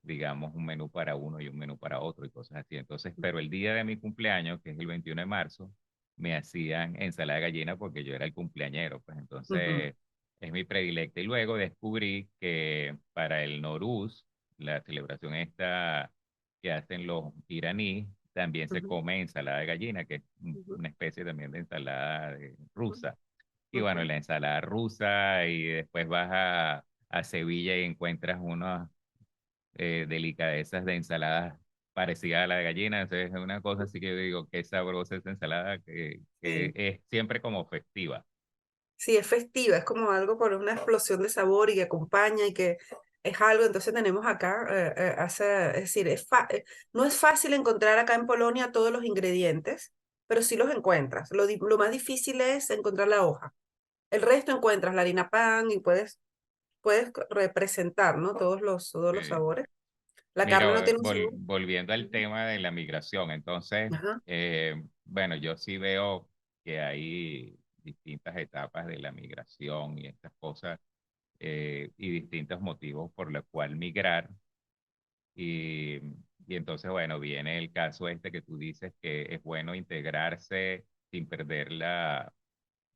digamos, un menú para uno y un menú para otro y cosas así. Entonces, pero el día de mi cumpleaños, que es el 21 de marzo, me hacían ensalada de gallina porque yo era el cumpleañero, pues ujú, entonces es mi predilecta. Y luego descubrí que para el Noruz, la celebración esta que hacen los iraníes, también se ujú, come ensalada de gallina, que es ujú, una especie también de ensalada ujú, rusa. Y bueno, ujú. la ensalada rusa y después vas a Sevilla y encuentras unas delicadezas de ensaladas parecidas a la de gallina. Entonces es una cosa así que yo digo, qué sabrosa esa ensalada que Sí. es siempre como festiva. Sí, es festiva, es como algo con una explosión de sabor y que acompaña y que es algo. Entonces tenemos acá, es decir, no es fácil encontrar acá en Polonia todos los ingredientes, pero sí los encuentras. Lo más difícil es encontrar la hoja. El resto encuentras la harina pan y puedes representar, ¿no? Todos los Sí. sabores. La carne no Mira, tiene un sabor. volviendo al Ujú. tema de la migración, entonces, Ajá. bueno, yo sí veo que hay distintas etapas de la migración y estas cosas y distintos motivos por los cuales migrar. Y, y entonces, bueno, viene el caso este que tú dices que es bueno integrarse sin perder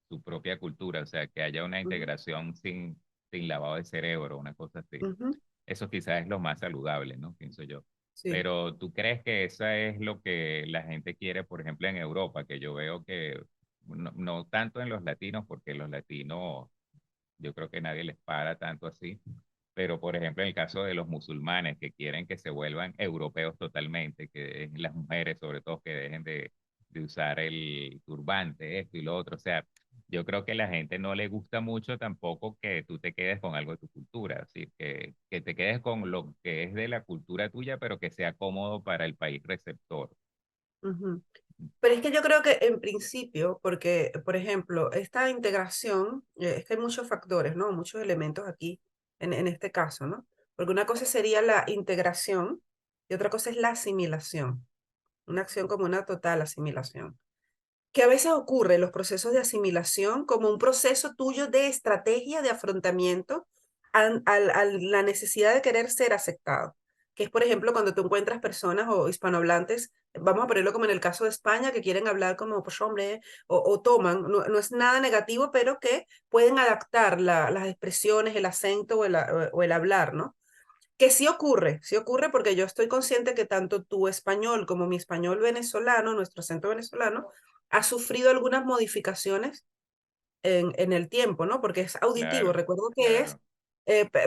su propia cultura, o sea, que haya una Ujú, integración sin lavado de cerebro, una cosa así. ujú. Eso quizás es lo más saludable, ¿no? Pienso yo. Sí. Pero ¿tú crees que eso es lo que la gente quiere, por ejemplo, en Europa? Que yo veo que no tanto en los latinos, porque los latinos yo creo que nadie les para tanto así. Pero, por ejemplo, en el caso de los musulmanes que quieren que se vuelvan europeos totalmente, que las mujeres sobre todo que dejen de usar el turbante, esto y lo otro. O sea, yo creo que a la gente no le gusta mucho tampoco que tú te quedes con algo de tu cultura, así que te quedes con lo que es de la cultura tuya, pero que sea cómodo para el país receptor. Ujú. Pero es que yo creo que en principio, porque, por ejemplo, esta integración, es que hay muchos factores, ¿no? Muchos elementos aquí en este caso, ¿no? Porque una cosa sería la integración y otra cosa es la asimilación, una acción como una total asimilación que a veces ocurre en los procesos de asimilación como un proceso tuyo de estrategia de afrontamiento a la necesidad de querer ser aceptado. Que es, por ejemplo, cuando tú encuentras personas o hispanohablantes, vamos a ponerlo como en el caso de España, que quieren hablar como, pues hombre, o toman, no es nada negativo, pero que pueden adaptar las expresiones, el acento o el hablar, ¿no? Que sí ocurre porque yo estoy consciente que tanto tu español como mi español venezolano, nuestro acento venezolano, ha sufrido algunas modificaciones en el tiempo, ¿no? Porque es auditivo. Claro, Recuerdo que es claro.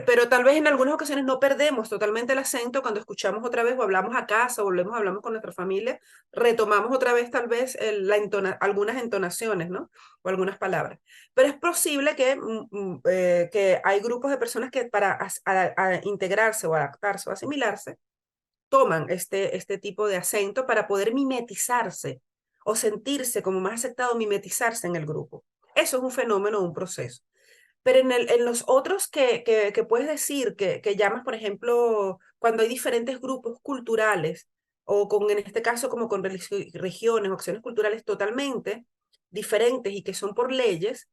Pero tal vez en algunas ocasiones no perdemos totalmente el acento cuando escuchamos otra vez o hablamos a casa, volvemos, hablamos con nuestra familia, retomamos otra vez tal vez algunas entonaciones, ¿no? O algunas palabras. Pero es posible que hay grupos de personas que para a integrarse o adaptarse o asimilarse, toman este tipo de acento para poder mimetizarse o sentirse como más aceptado, mimetizarse en el grupo. Eso es un fenómeno, un proceso. Pero en los otros que puedes decir, que llamas, por ejemplo, cuando hay diferentes grupos culturales, o en este caso como con regiones, opciones culturales totalmente diferentes y que son por leyes,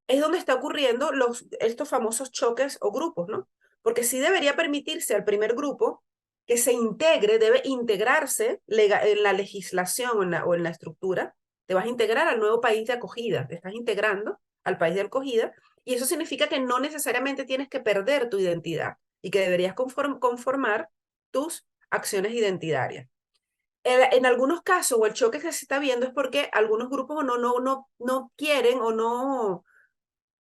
es donde está ocurriendo estos famosos choques o grupos, ¿no? Porque sí debería permitirse al primer grupo que se integre, debe integrarse en la legislación o en la estructura, te vas a integrar al nuevo país de acogida, te estás integrando al país de acogida, y eso significa que no necesariamente tienes que perder tu identidad y que deberías conformar tus acciones identitarias. En algunos casos, o el choque que se está viendo es porque algunos grupos no quieren o no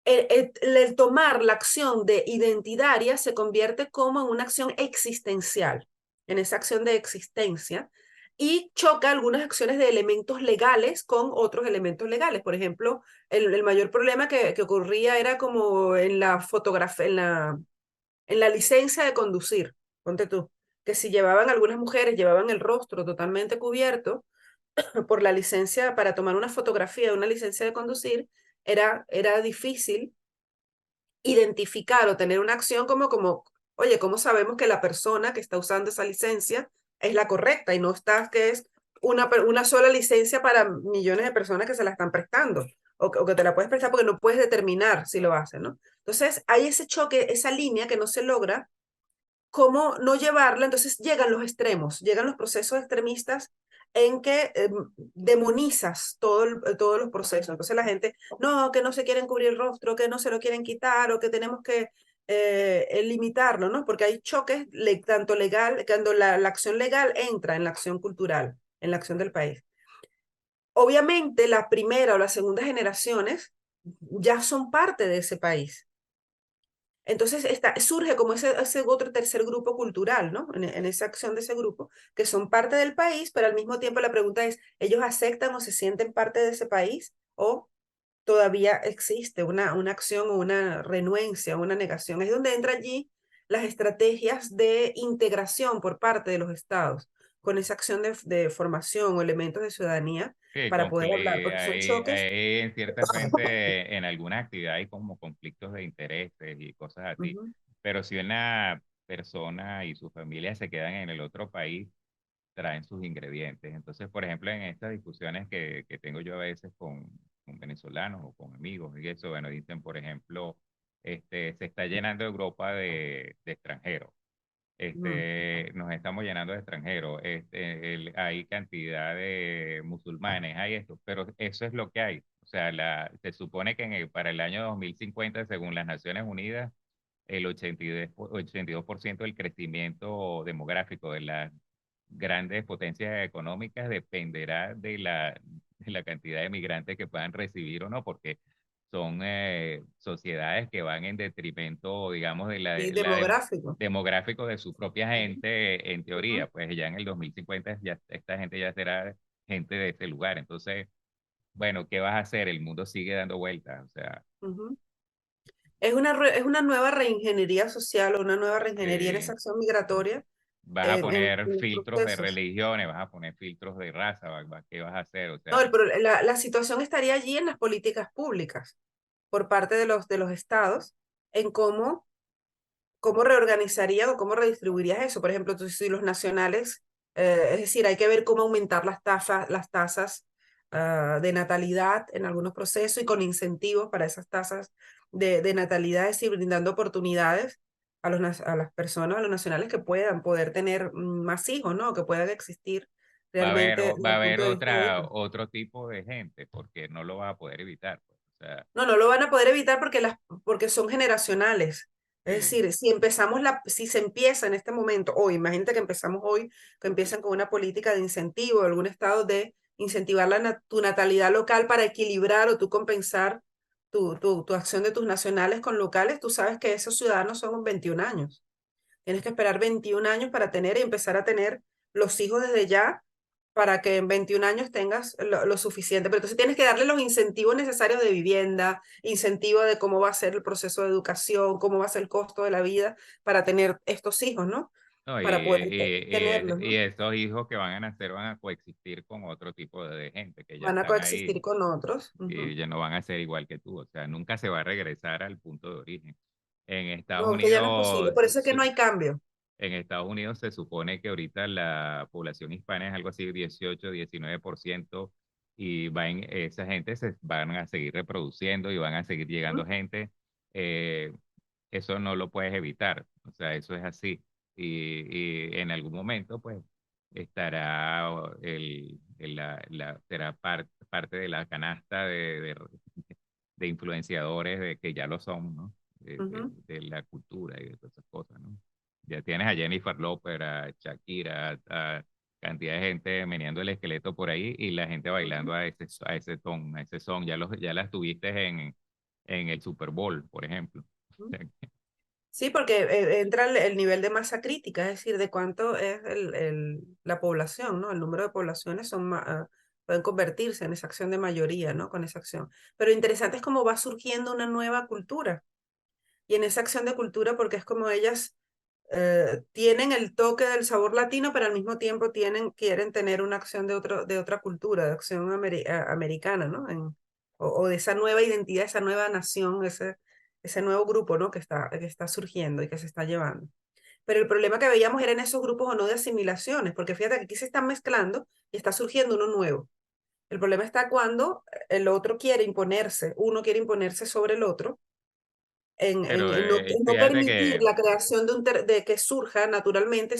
el tomar la acción de identitaria se convierte como en una acción existencial, en esa acción de existencia, y choca algunas acciones de elementos legales con otros elementos legales. Por ejemplo, el mayor problema que ocurría era como en la fotografía, en la licencia de conducir, ponte tú, que si llevaban algunas mujeres, llevaban el rostro totalmente cubierto por la licencia para tomar una fotografía de una licencia de conducir, era difícil identificar o tener una acción oye, ¿cómo sabemos que la persona que está usando esa licencia es la correcta y no está, que es una sola licencia para millones de personas que se la están prestando? O que te la puedes prestar porque no puedes determinar si lo hacen, ¿no? Entonces, hay ese choque, esa línea que no se logra cómo no llevarla, entonces llegan los extremos, llegan los procesos extremistas en que demonizas todos los procesos. Entonces la gente, no, que no se quieren cubrir el rostro, que no se lo quieren quitar o que tenemos que limitarlo, ¿no? Porque hay choques tanto legal, cuando la acción legal entra en la acción cultural, en la acción del país. Obviamente la primera o las segundas generaciones ya son parte de ese país. Entonces surge como ese otro tercer grupo cultural, ¿no? En esa acción de ese grupo, que son parte del país, pero al mismo tiempo la pregunta es, ¿ellos aceptan o se sienten parte de ese país? ¿O todavía existe una acción o una renuencia, una negación? Es donde entra allí las estrategias de integración por parte de los estados, con esa acción de formación o elementos de ciudadanía Sí, para poder hablar, porque son choques. hay ciertamente en algunas actividades hay como conflictos de intereses y cosas así, Ujú, pero si una persona y su familia se quedan en el otro país, traen sus ingredientes. Entonces, por ejemplo, en estas discusiones que tengo yo a veces con venezolanos o con amigos y eso, bueno, dicen, por ejemplo, se está llenando Europa de extranjeros, ujú. nos estamos llenando de extranjeros, hay cantidad de musulmanes, hay esto, pero eso es lo que hay. O sea, se supone que para el año 2050, según las Naciones Unidas, el 82% del crecimiento demográfico de las grandes potencias económicas dependerá de la cantidad de migrantes que puedan recibir o no, porque son sociedades que van en detrimento, digamos, Y demográfico. demográfico de su propia gente, en Ujú, teoría, pues ya en el 2050 ya, esta gente ya será gente de ese lugar. Entonces, bueno, ¿qué vas a hacer? El mundo sigue dando vueltas, o sea, ujú. Es una nueva reingeniería social o una nueva reingeniería en esa eh, acción migratoria vas a en poner los filtros de procesos. religiones, vas a poner filtros de raza, ¿qué vas a hacer? O No, sea, la situación estaría allí en las políticas públicas por parte de los estados en cómo reorganizarían o cómo redistribuirías eso. Por ejemplo, si los nacionales, es decir, hay que ver cómo aumentar las tasas de natalidad en algunos procesos y con incentivos para esas tasas de natalidad, es decir, brindando oportunidades a las personas, a los nacionales que puedan poder tener más hijos, ¿no? Que puedan existir realmente desde va a el haber punto de vista de ellos. otro tipo de gente, porque no lo vas a poder evitar, pues. O sea, No, no lo van a poder evitar porque son generacionales. Es sí. decir, si se empieza en este momento, hoy, imagínate que empezamos hoy, que empiezan con una política de incentivo, algún estado de incentivar tu natalidad local para equilibrar o tú compensar tu acción de tus nacionales con locales, tú sabes que esos ciudadanos son 21 años. Tienes que esperar 21 años para tener y empezar a tener los hijos desde ya para que en 21 años tengas lo suficiente. Pero entonces tienes que darle los incentivos necesarios de vivienda, incentivo de cómo va a ser el proceso de educación, cómo va a ser el costo de la vida para tener estos hijos, ¿no? No, Para poder tenerlos, y ¿no? estos hijos que van a nacer van a coexistir con otro tipo de gente que ya Van a están ahí coexistir con otros. y Ujú. ya no van a ser igual que tú. O sea, nunca se va a regresar al punto de origen. En Estados No, que ya no es posible. Unidos, Por eso es que no hay cambio. en Estados Unidos se supone que ahorita la población hispana es algo así 18-19% y esa gente se van a seguir reproduciendo y van a seguir llegando Ujú, gente. Eh, Eso no lo puedes evitar, o sea, eso es así. Y en algún momento, pues, estará será parte de la canasta de influenciadores de que ya lo son, ¿no? ujú, De la cultura y de todas esas cosas, ¿no? Ya tienes a Jennifer López, a Shakira, a cantidad de gente meneando el esqueleto por ahí y la gente bailando ujú, a ese ton, a ese son. Ya las tuviste en el Super Bowl, por ejemplo. ujú. Sí, porque entra el nivel de masa crítica, es decir, de cuánto es la población, ¿no? El número de poblaciones pueden convertirse en esa acción de mayoría, ¿no? Con esa acción. Pero interesante es cómo va surgiendo una nueva cultura. Y en esa acción de cultura, porque es como ellas tienen el toque del sabor latino, pero al mismo tiempo quieren tener una acción de otra cultura, de acción americana, ¿no? O de esa nueva identidad, esa nueva nación, ese nuevo grupo, ¿no? Que está surgiendo y que se está llevando. Pero el problema que veíamos era en esos grupos o no de asimilaciones, porque fíjate que aquí se están mezclando y está surgiendo uno nuevo. El problema está cuando el otro quiere imponerse, uno quiere imponerse sobre el otro Pero en no fíjate permitir que la creación de que surja naturalmente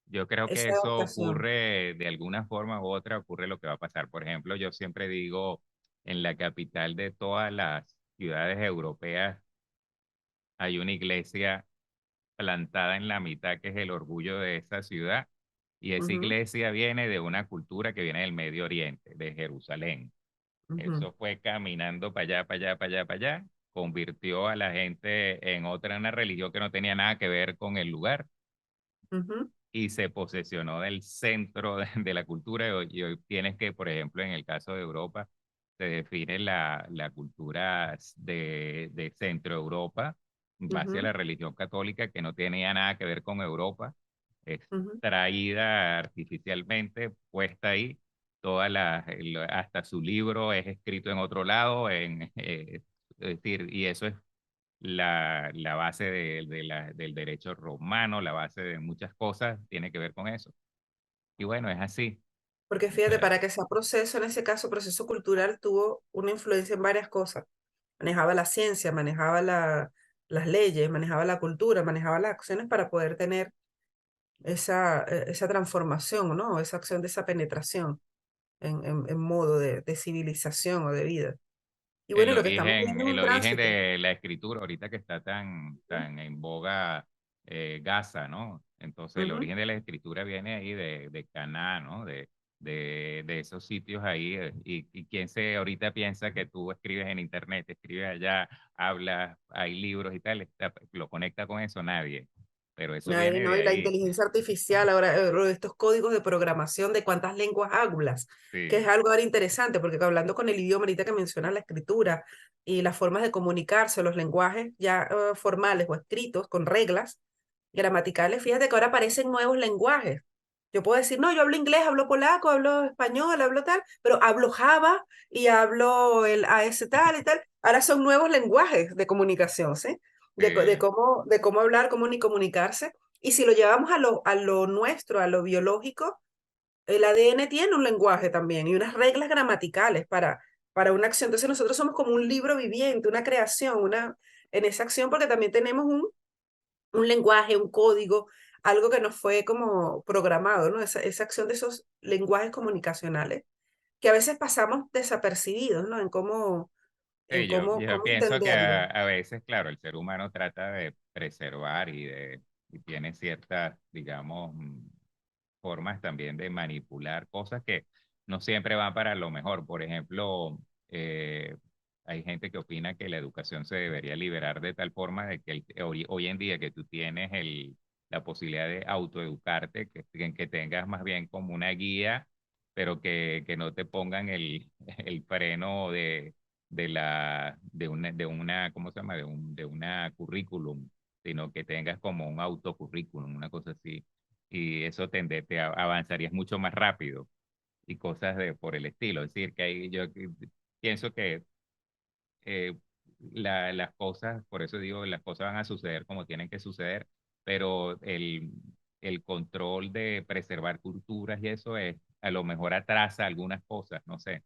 yo creo que esa eso adaptación. ocurre de alguna forma u otra, ocurre lo que va a pasar. Por ejemplo, yo siempre digo, en la capital de todas las ciudades europeas hay una iglesia plantada en la mitad que es el orgullo de esa ciudad. Y esa Ujú, iglesia viene de una cultura que viene del Medio Oriente, de Jerusalén. ujú, Eso fue caminando para allá, para allá, para allá, para allá, convirtió a la gente en otra, una religión que no tenía nada que ver con el lugar ujú, y se posesionó del centro de la cultura y hoy tienes que, por ejemplo, en el caso de Europa, se define la cultura de Centro Europa en base a ujú, la religión católica que no tenía nada que ver con Europa, es ujú, traída artificialmente, puesta ahí, hasta su libro es escrito en otro lado, es decir, y eso es la base del derecho romano, la base de muchas cosas tiene que ver con eso. Y bueno, es así. porque O fíjate, sea, para que sea proceso, en ese caso, proceso cultural tuvo una influencia en varias cosas. Manejaba la ciencia, manejaba las leyes, manejaba la cultura, manejaba las acciones para poder tener esa transformación, ¿no? Esa acción de esa penetración en modo de civilización o de vida. Y bueno, lo que estamos viendo es el un origen tránsito. de la escritura, ahorita que está tan en boga Gaza, ¿no? Entonces, el Ujú. origen de la escritura viene ahí de Caná, ¿no? De esos sitios ahí. Y quién se ahorita piensa que tú escribes en internet, escribes allá, hablas, hay libros y tal, lo conecta con eso nadie. Pero eso Nadie, viene ¿no? de Y la ahí. inteligencia artificial, ahora estos códigos de programación de cuántas lenguas hablas, que es Sí. algo ahora interesante, porque hablando con el idioma, ahorita que mencionas la escritura y las formas de comunicarse, los lenguajes ya formales o escritos con reglas gramaticales, fíjate que ahora aparecen nuevos lenguajes. Yo puedo decir, no, yo hablo inglés, hablo polaco, hablo español, hablo tal, pero hablo Java y hablo el AS tal y tal. Ahora son nuevos lenguajes de comunicación, ¿sí? Sí. De cómo hablar, cómo ni comunicarse. Y si lo llevamos a lo nuestro, a lo biológico, el ADN tiene un lenguaje también y unas reglas gramaticales para una acción. Entonces nosotros somos como un libro viviente, una creación, en esa acción porque también tenemos un lenguaje, un código, algo que nos fue como programado, ¿no? Esa acción de esos lenguajes comunicacionales que a veces pasamos desapercibidos, ¿no? En Sí, yo cómo pienso que entenderlo. a veces, claro, el ser humano trata de preservar y tiene ciertas, digamos, formas también de manipular cosas que no siempre van para lo mejor. Por ejemplo, eh, hay gente que opina que la educación se debería liberar de tal forma de que hoy en día que tú tienes la posibilidad de autoeducarte, que tengas más bien como una guía, pero que no te pongan el freno de una, ¿cómo se llama? De una currículum, sino que tengas como un autocurrículum, una cosa así. Y eso te avanzarías mucho más rápido y cosas por el estilo. Es decir, que yo pienso que eh, las cosas, por eso digo, las cosas van a suceder como tienen que suceder, pero el control de preservar culturas y eso a lo mejor atrasa algunas cosas, no sé.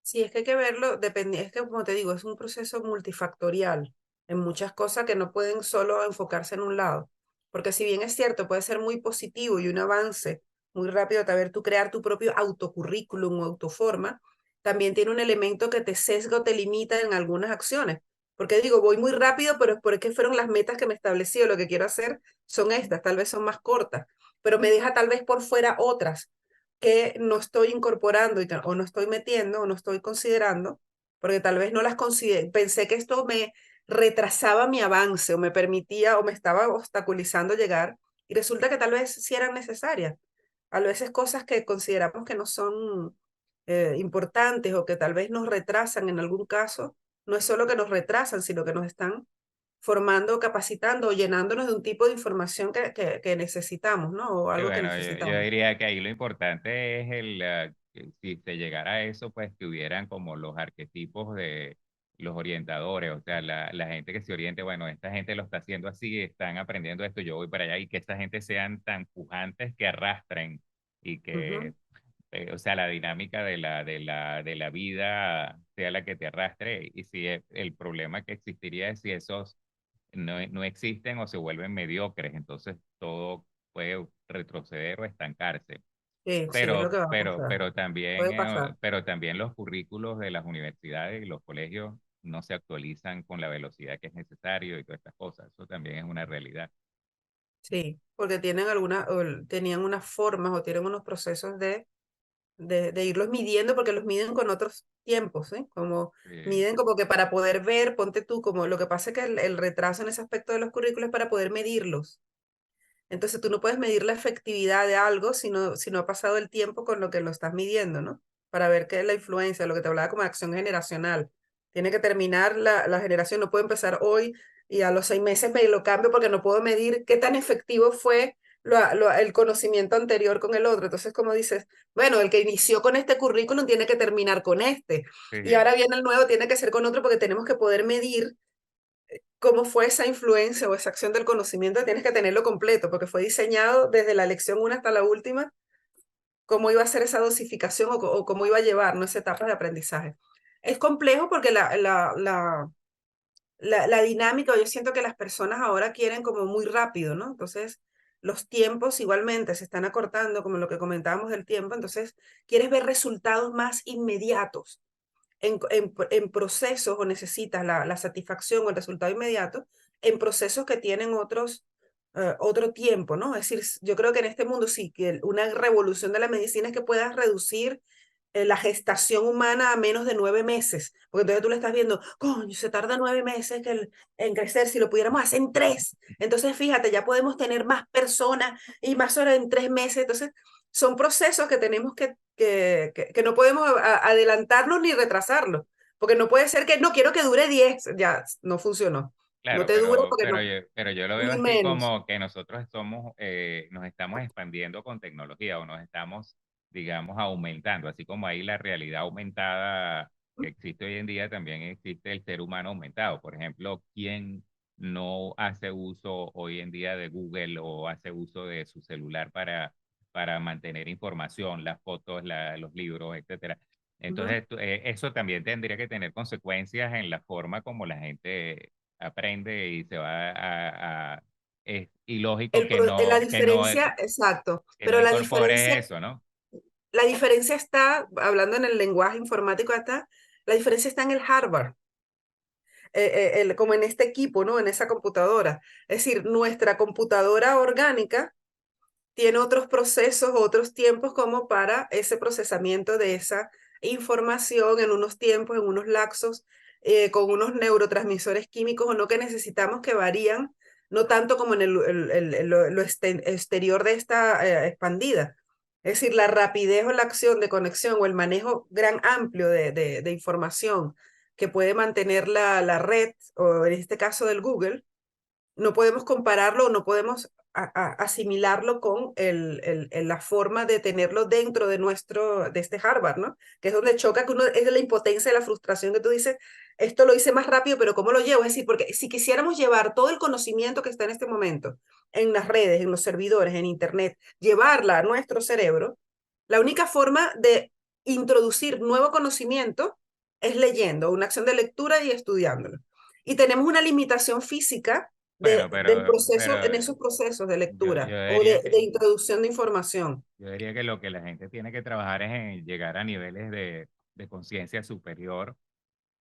Sí, es que hay que verlo, es que como te digo, es un proceso multifactorial en muchas cosas que no pueden solo enfocarse en un lado. Porque si bien es cierto, puede ser muy positivo y un avance muy rápido, ver tú crear tu propio autocurrículum o autoforma, también tiene un elemento que te sesga o te limita en algunas acciones. Porque digo, voy muy rápido, pero es porque fueron las metas que me establecí o lo que quiero hacer son estas, tal vez son más cortas, pero me deja tal vez por fuera otras que no estoy incorporando o no estoy metiendo o no estoy considerando, porque tal vez no las consideré, pensé que esto me retrasaba mi avance o me permitía o me estaba obstaculizando llegar y resulta que tal vez sí eran necesarias. A veces cosas que consideramos que no son importantes o que tal vez nos retrasan en algún caso, no es solo que nos retrasan, sino que nos están formando, capacitando o llenándonos de un tipo de información que necesitamos, ¿no? O Y algo que bueno, yo necesitamos. diría que ahí lo importante es que si se llegara a eso, pues que hubieran como los arquetipos de los orientadores, o sea, la gente que se oriente, bueno, esta gente lo está haciendo así, están aprendiendo esto, yo voy para allá, y que esta gente sean tan pujantes que arrastren y Ujú. que, o sea, la dinámica de la vida sea la que te arrastre, y si el problema que existiría es si esos no existen o se vuelven mediocres, entonces todo puede retroceder o estancarse. Sí, sí, es lo Pero, que va a pero, pasar. pero también, Puede pasar. pero también los currículos de las universidades y los colegios no se actualizan con la velocidad que es necesario y todas estas cosas. Eso también es una realidad. Sí, porque tienen tenían unas formas o tienen unos procesos de irlos midiendo porque los miden con otros tiempos, ¿sí? Como Sí, miden como que para poder ver, ponte tú, como lo que pasa es que el retraso en ese aspecto de los currículos es para poder medirlos. Entonces tú no puedes medir la efectividad de algo si no ha pasado el tiempo con lo que lo estás midiendo, ¿no? Para ver qué es la influencia, lo que te hablaba como de acción generacional. Tiene que terminar la generación, no puede empezar hoy y a los 6 meses me lo cambio porque no puedo medir qué tan efectivo fue el conocimiento anterior con el otro. Entonces, como dices, bueno, el que inició con este currículum tiene que terminar con este. Y sí, ahora viene el nuevo, tiene que ser con otro porque tenemos que poder medir cómo fue esa influencia o esa acción del conocimiento, tienes que tenerlo completo, porque fue diseñado desde la lección 1 hasta la última, cómo iba a ser esa dosificación o cómo iba a llevar, ¿no? Esa etapa de aprendizaje. Es complejo porque la dinámica, yo siento que las personas ahora quieren como muy rápido, ¿no? Entonces, los tiempos igualmente se están acortando, como lo que comentábamos del tiempo, entonces quieres ver resultados más inmediatos en procesos o necesitas la satisfacción o el resultado inmediato en procesos que tienen otro tiempo, ¿no? Es decir, yo creo que en este mundo sí, que una revolución de la medicina es que puedas reducir la gestación humana a menos de 9 meses, porque entonces tú le estás viendo, coño, se tarda 9 meses en crecer, si lo pudiéramos hacer en 3, entonces fíjate, ya podemos tener más personas y más horas en 3 meses, entonces son procesos que tenemos que no podemos adelantarlos ni retrasarlos, porque no puede ser que no quiero que dure 10, ya no funcionó. No claro, te dura pero, porque pero, no, yo, pero yo lo veo ni así menos. como que nosotros nos estamos expandiendo con tecnología o nos estamos, digamos, aumentando, así como hay la realidad aumentada que existe hoy en día, también existe el ser humano aumentado. Por ejemplo, ¿quién no hace uso hoy en día de Google o hace uso de su celular para mantener información, las fotos, los libros, etcétera? Ujú. Entonces, eso también tendría que tener consecuencias en la forma como la gente aprende y se va es ilógico La diferencia, exacto, que no pero incorpore eso, ¿no? la diferencia está, hablando en el lenguaje informático, la diferencia está en el hardware, como en este equipo, ¿no? En esa computadora. Es decir, nuestra computadora orgánica tiene otros procesos, otros tiempos como para ese procesamiento de esa información en unos tiempos, en unos lapsos, con unos neurotransmisores químicos o no que necesitamos que varían, no tanto como en lo exterior de esta expandida. Es decir, la rapidez o la acción de conexión o el manejo gran amplio de información que puede mantener la red, o en este caso del Google, no podemos compararlo, no podemos asimilarlo con la forma de tenerlo dentro de este Harvard, ¿no? Que es donde choca, que uno es la impotencia y la frustración que tú dices, esto lo hice más rápido, pero ¿cómo lo llevo? Es decir, porque si quisiéramos llevar todo el conocimiento que está en este momento en las redes, en los servidores, en Internet, llevarla a nuestro cerebro, la única forma de introducir nuevo conocimiento es leyendo, una acción de lectura y estudiándolo. Y tenemos una limitación física Bueno, del proceso, en pero esos procesos de yo lectura o diría de introducción de información. yo diría que lo que la gente tiene que trabajar es en llegar a niveles de conciencia superior,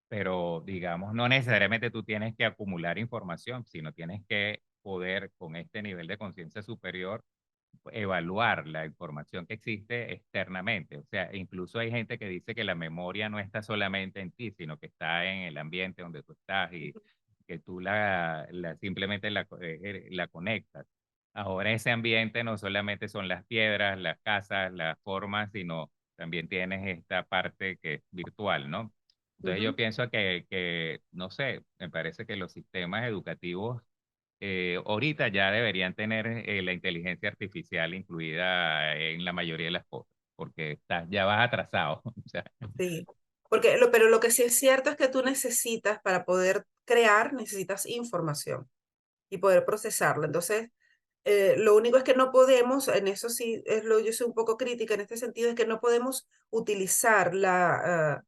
pero digamos, no necesariamente tú tienes que acumular información, sino tienes que poder con este nivel de conciencia superior evaluar la información que existe externamente. O sea, incluso hay gente que dice que la memoria no está solamente en ti, sino que está en el ambiente donde tú estás y que tú simplemente la conectas. Ahora ese ambiente no solamente son las piedras, las casas, las formas, sino también tienes esta parte que es virtual, ¿no? Entonces yo Ujú. pienso que, no sé, me parece que los sistemas educativos ahorita ya deberían tener la inteligencia artificial incluida en la mayoría de las cosas, porque ya vas atrasado. O sea, Sí, porque pero lo que sí es cierto es que tú necesitas, para poder crear, necesitas información y poder procesarla. Entonces, lo único es que no podemos, en eso sí, yo soy un poco crítica en este sentido, es que no podemos utilizar la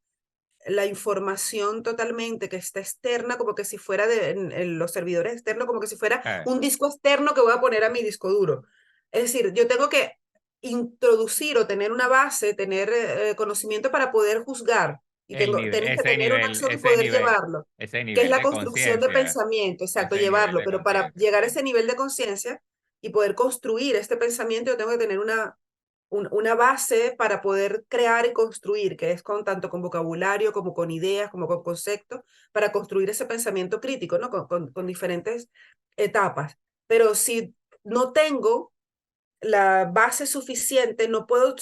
información totalmente que está externa, como que si fuera en los servidores externos, como que si fuera ah, un disco externo que voy a poner a mi disco duro. Es decir, yo tengo que introducir o tener una base, tener conocimiento para poder juzgar y tienes que tener una acción y poder llevarlo, ese que es nivel la de construcción de conciencia, pensamiento, exacto, ese nivel llevarlo, de pero para conciencia, llegar a sí. ese nivel de conciencia y poder construir este pensamiento, yo tengo que tener una base para poder crear y construir, que es tanto con vocabulario como con ideas, como con conceptos, para construir ese pensamiento crítico, ¿no? Con diferentes etapas. Pero si no tengo la base suficiente, no puedo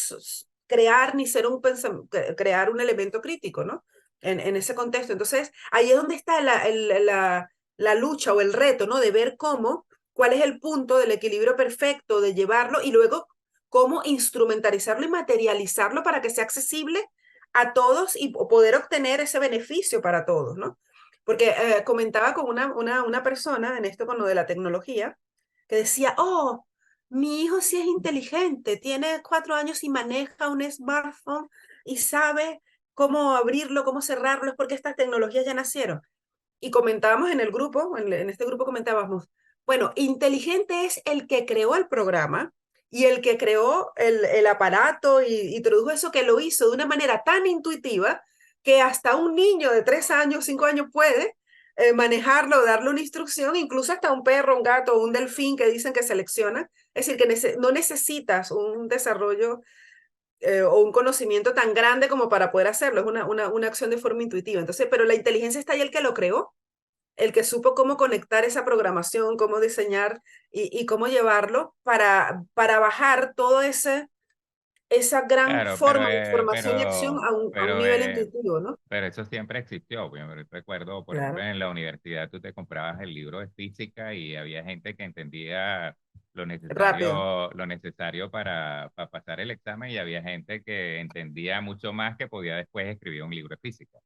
crear ni ser crear un elemento crítico, ¿no? En ese contexto. Entonces, ahí es donde está la lucha o el reto, ¿no? De ver cuál es el punto del equilibrio perfecto, de llevarlo y luego cómo instrumentalizarlo y materializarlo para que sea accesible a todos y poder obtener ese beneficio para todos, ¿no? Porque comentaba con una persona en esto con lo de la tecnología, que decía, oh, mi hijo sí es inteligente, tiene 4 años y maneja un smartphone y sabe cómo abrirlo, cómo cerrarlo, es porque estas tecnologías ya nacieron. Y comentábamos en el grupo, en este grupo comentábamos, bueno, inteligente es el que creó el programa y el que creó el aparato y introdujo eso, que lo hizo de una manera tan intuitiva que hasta un niño de 3 años, 5 años puede manejarlo, darle una instrucción, incluso hasta un perro, un gato o un delfín que dicen que selecciona. Es decir, que no necesitas un desarrollo o un conocimiento tan grande como para poder hacerlo, es una acción de forma intuitiva. Entonces, pero la inteligencia está ahí el que lo creó, el que supo cómo conectar esa programación, cómo diseñar y cómo llevarlo para bajar todo esa gran Claro, forma de información y acción a un nivel intuitivo, ¿no? pero eso siempre existió. Yo me recuerdo, por ejemplo, Claro, en la universidad tú te comprabas el libro de física y había gente que entendía rápido. lo necesario para pasar el examen y había gente que entendía mucho más que podía después escribir un libro de física.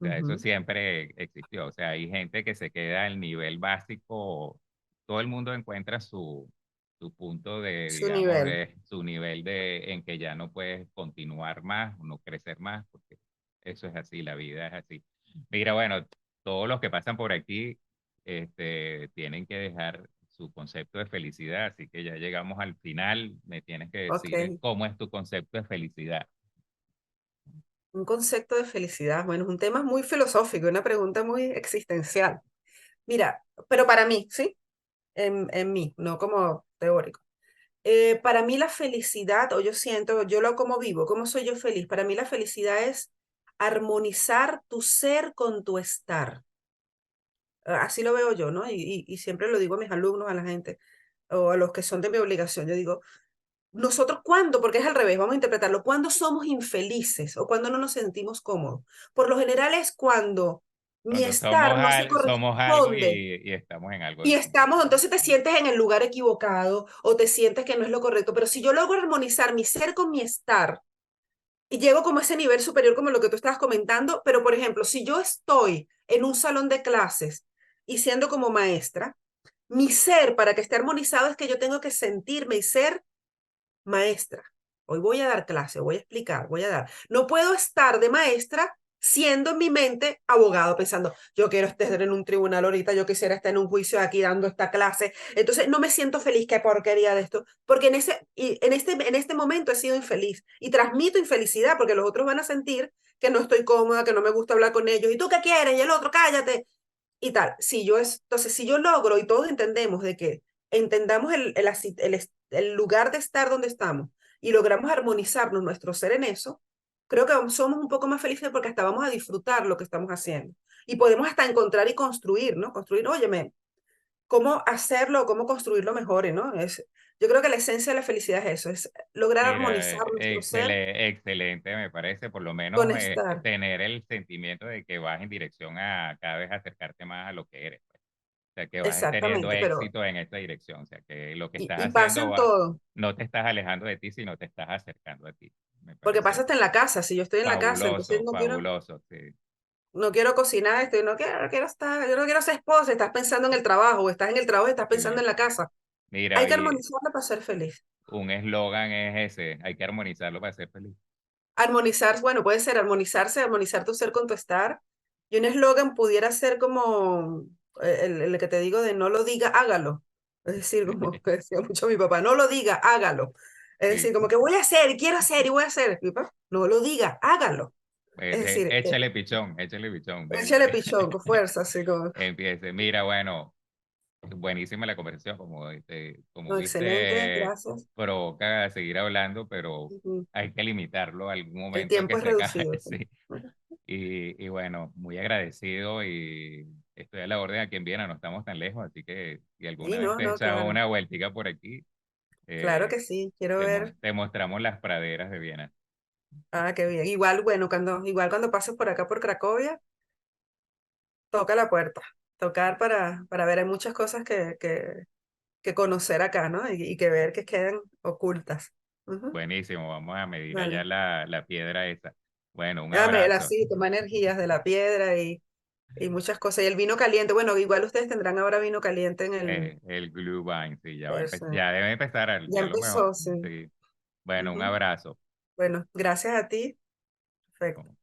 O sea, eso Ujú. siempre existió. O sea, hay gente que se queda al nivel básico. Todo el mundo encuentra su punto de, Su digamos, nivel. de su nivel en que ya no puedes continuar más, no crecer más, porque eso es así, la vida es así. Mira, bueno, todos los que pasan por aquí, tienen que dejar su concepto de felicidad, así que ya llegamos al final. Me tienes que decir Ok. cómo es tu concepto de felicidad. Un concepto de felicidad. Bueno, es un tema muy filosófico, una pregunta muy existencial. Mira, pero para mí, ¿sí? En mí, no como teórico. Para mí la felicidad, o yo siento, yo lo como vivo, ¿cómo soy yo feliz? Para mí la felicidad es armonizar tu ser con tu estar. Así lo veo yo, ¿no? Y siempre lo digo a mis alumnos, a la gente, o a los que son de mi obligación. Yo digo, nosotros cuándo, porque es al revés, vamos a interpretarlo, cuándo somos infelices o cuándo no nos sentimos cómodos. Por lo general es cuando mi Cuando estar no se somos algo corresponde y estamos en algo y distinto. estamos, entonces te sientes en el lugar equivocado o te sientes que no es lo correcto. Pero si yo logro armonizar mi ser con mi estar y llego como a ese nivel superior como lo que tú estabas comentando, pero por ejemplo, si yo estoy en un salón de clases y siendo como maestra, mi ser para que esté armonizado es que yo tengo que sentirme y ser maestra. Hoy voy a dar clase, voy a explicar, voy a dar. No puedo estar de maestra siendo en mi mente abogado, pensando, yo quiero estar en un tribunal ahorita, yo quisiera estar en un juicio aquí dando esta clase. Entonces no me siento feliz, qué porquería de esto, porque en este momento he sido infeliz y transmito infelicidad porque los otros van a sentir que no estoy cómoda, que no me gusta hablar con ellos. ¿Y tú qué quieres? Y el otro, cállate. Y tal. Entonces, si yo logro y todos entendemos de que entendamos el lugar de estar donde estamos y logramos armonizarnos nuestro ser en eso, creo que somos un poco más felices porque hasta vamos a disfrutar lo que estamos haciendo. Y podemos hasta encontrar y construir, ¿no? Construir, óyeme, cómo hacerlo, cómo construirlo mejor, ¿no? Yo creo que la esencia de la felicidad es eso, es lograr Mira, armonizar nuestro ser excelente me parece, por lo con menos estar. tener el sentimiento de que vas en dirección a cada vez acercarte más a lo que eres, pues. O sea, que vas teniendo Exactamente, pero, éxito en esta dirección, o sea, que lo que estás y pasa haciendo en todo. no te estás alejando de ti, sino te estás acercando a ti. Me Porque pasa parece hasta en la casa, si yo estoy en la casa, entonces fabuloso, fabuloso, sí, no quiero cocinar, no quiero estar, yo no quiero ser esposa, estás pensando en el trabajo, o estás en el trabajo y estás pensando sí. en la casa. Hay Mira, que y armonizarlo para ser feliz. un eslogan es ese, hay que armonizarlo para ser feliz. Armonizar, bueno, puede ser armonizarse, armonizar tu ser con tu estar. Y un eslogan pudiera ser como el que te digo de no lo diga, hágalo. Es decir, como que decía mucho mi papá, no lo diga, hágalo. Es Sí, decir, como que voy a hacer, y quiero hacer y voy a hacer. Mi papá, no lo diga, hágalo. Es decir, échale pichón, échale pichón, con fuerza, así como, empiece. Mira, bueno, buenísima la conversación, como no, excelente, viste, gracias. provoca seguir hablando, pero Ujú. hay que limitarlo a algún El momento en que tiempo es se acabe, reducido. Sí. sí. Y bueno, muy agradecido y estoy a la orden aquí en Viena, no estamos tan lejos, así que si Sí, alguna vez no, te no, echas claro. una vueltica por aquí, Claro eh, que sí. Quiero ver. te mostramos las praderas de Viena. Ah, qué bien. Igual, bueno, igual cuando pases por acá por Cracovia, toca la puerta. Tocar para ver. Hay muchas cosas que conocer acá, ¿no? Y que ver que quedan ocultas. Ujú. Buenísimo, vamos a medir allá Vale. la piedra esa. Bueno, un Dame abrazo. así, toma energías de la piedra y muchas cosas. Y el vino caliente. Bueno, igual ustedes tendrán ahora vino caliente en el. El Glühwein, sí, Eso. ya debe empezar, Ya ya lo mejor. empezó, sí. Sí. Bueno, un Ujú. abrazo. Bueno, gracias a ti. Perfecto.